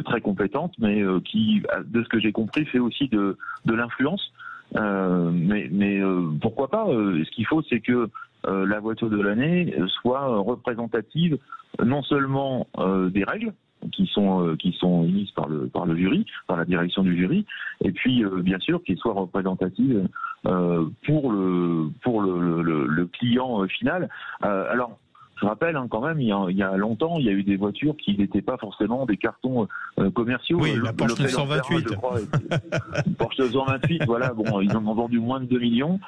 très compétente, mais qui, de ce que j'ai compris, fait aussi de l'influence. Mais pourquoi pas ce qu'il faut, c'est que la voiture de l'année soit représentative non seulement des règles qui sont émises par le jury, par la direction du jury, et puis bien sûr qu'il soit représentative pour le client final. Alors, je rappelle quand même, il y a longtemps, il y a eu des voitures qui n'étaient pas forcément des cartons commerciaux. Oui, la Porsche 928. Porsche 928, voilà, bon, ils en ont vendu moins de 2 millions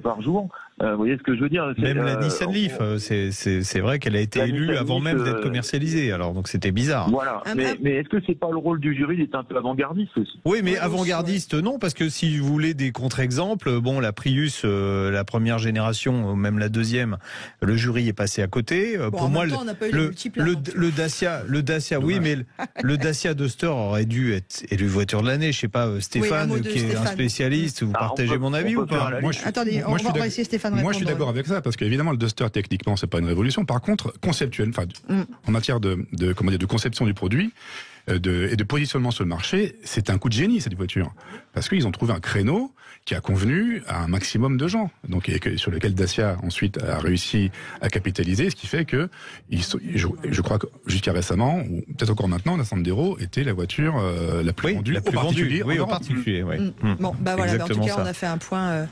par jour. Vous voyez ce que je veux dire? Même la Nissan Leaf, c'est vrai qu'elle a été élue avant même d'être commercialisée, alors donc c'était bizarre. Voilà, mais est-ce que c'est pas le rôle du jury d'être un peu avant-gardiste aussi? Oui, mais avant-gardiste non, parce que si vous voulez des contre-exemples, bon, la Prius, la première génération, même la deuxième, le jury est passé à côté. Pour moi, le Dacia, oui, mais le Dacia Duster aurait dû être élu voiture de l'année. Je sais pas, Stéphane, qui est un spécialiste, vous partagez mon avis ou pas? Attendez, on va essayer Stéphane. Moi, je suis d'accord avec ça, parce qu'évidemment, le Duster, techniquement, c'est pas une révolution. Par contre, conceptuel, en matière de conception du produit, et de positionnement sur le marché, c'est un coup de génie, cette voiture. Parce qu'ils ont trouvé un créneau qui a convenu à un maximum de gens. Donc, sur lequel Dacia, ensuite, a réussi à capitaliser, ce qui fait que, je crois que jusqu'à récemment, ou peut-être encore maintenant, la Sandero était la voiture la plus vendue, au particulier. Bon, bah voilà, en tout cas, on a fait un point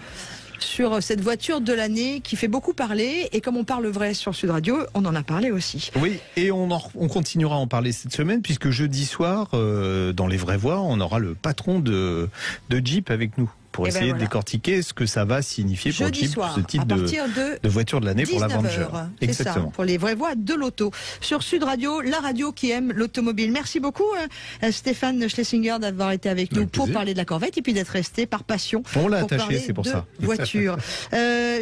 sur cette voiture de l'année qui fait beaucoup parler, et comme on parle vrai sur Sud Radio, on en a parlé aussi. Oui, et on continuera à en parler cette semaine, puisque jeudi soir, dans Les Vraies Voix, on aura le patron de Jeep avec nous, pour essayer de décortiquer ce que ça va signifier pour Jeep, ce type de voiture de l'année pour l'Avenger. Exactement. Ça, pour les vraies voix de l'auto. Sur Sud Radio, la radio qui aime l'automobile. Merci beaucoup Stéphane Schlesinger d'avoir été avec nous pour parler de la Corvette, et puis d'être resté par passion. On l'a attaché, c'est pour ça. Voiture.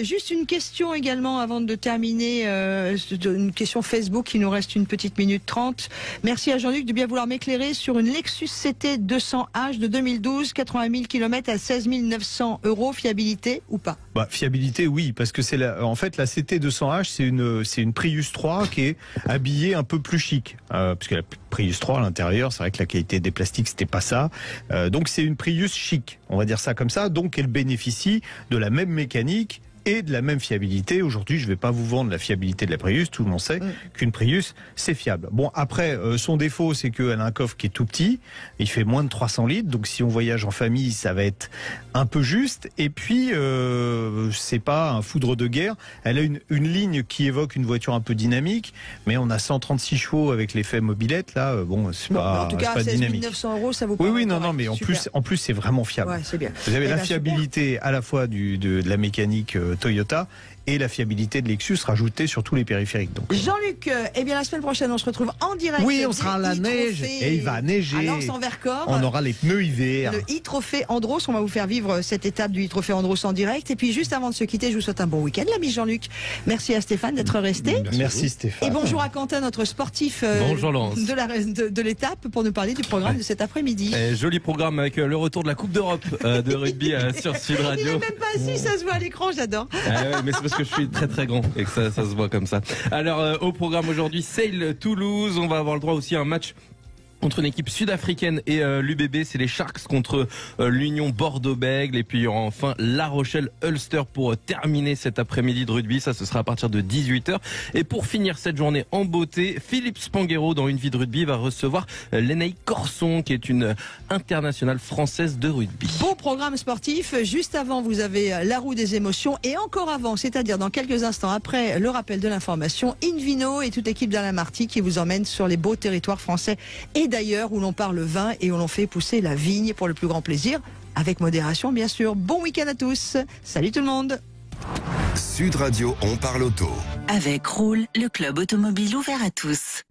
Juste une question également avant de terminer, une question Facebook, il nous reste une petite minute 30. Merci à Jean-Luc de bien vouloir m'éclairer sur une Lexus CT 200H de 2012, 80 000 km à 16 900 €, fiabilité ou pas? Fiabilité, oui, parce que en fait la CT 200H, c'est une Prius 3 qui est habillée un peu plus chic, parce que la Prius 3 à l'intérieur, c'est vrai que la qualité des plastiques c'était pas ça, donc c'est une Prius chic, on va dire ça comme ça, donc elle bénéficie de la même mécanique et de la même fiabilité. Aujourd'hui, je ne vais pas vous vendre la fiabilité de la Prius, tout le monde sait qu'une Prius, c'est fiable. Bon, après, son défaut, c'est qu'elle a un coffre qui est tout petit, il fait moins de 300 litres, donc si on voyage en famille, ça va être un peu juste, et puis, c'est pas un foudre de guerre. Elle a une ligne qui évoque une voiture un peu dynamique, mais on a 136 chevaux avec l'effet mobilette, là, bon, c'est pas, en tout cas, pas 16 dynamique. 900 €, ça vous paraît? Oui, non, mais en plus, c'est vraiment fiable. Ouais, c'est bien. Vous avez la fiabilité à la fois de la mécanique Toyota et la fiabilité de Lexus rajoutée sur tous les périphériques. Jean-Luc, la semaine prochaine, on se retrouve en direct. Oui, on sera à la neige et il va neiger. À Lens-en-Vercors. On aura les pneus hiver. Le e-Trophée Andros, on va vous faire vivre cette étape du e-Trophée Andros en direct. Et puis juste avant de se quitter, je vous souhaite un bon week-end, l'ami Jean-Luc. Merci à Stéphane d'être resté. Merci Stéphane. Et bonjour à Quentin, notre sportif de l'étape, pour nous parler du programme de cet après-midi. Joli programme avec le retour de la Coupe d'Europe de rugby sur Sud Radio. Il n'est même pas assis, ça se voit à l'écran, j'adore. Mais c'est parce que je suis très très grand et que ça se voit comme ça. Alors au programme aujourd'hui, Sale Toulouse, on va avoir le droit aussi à un match Entre une équipe sud-africaine et l'UBB, c'est les Sharks contre l'Union Bordeaux-Bègles. Et puis il y aura enfin La Rochelle-Ulster pour terminer cet après-midi de rugby. Ça, ce sera à partir de 18h. Et pour finir cette journée en beauté, Philippe Spanghero, dans Une vie de rugby, va recevoir Lénaï Corson, qui est une internationale française de rugby. Beau programme sportif. Juste avant, vous avez la roue des émotions. Et encore avant, c'est-à-dire dans quelques instants après le rappel de l'information, Invino et toute l'équipe d'Alain Marty qui vous emmène sur les beaux territoires français et d'ailleurs où l'on parle vin et où l'on fait pousser la vigne pour le plus grand plaisir, avec modération bien sûr. Bon week-end à tous. Salut tout le monde. Sud Radio, on parle auto. Avec Roule, le club automobile ouvert à tous.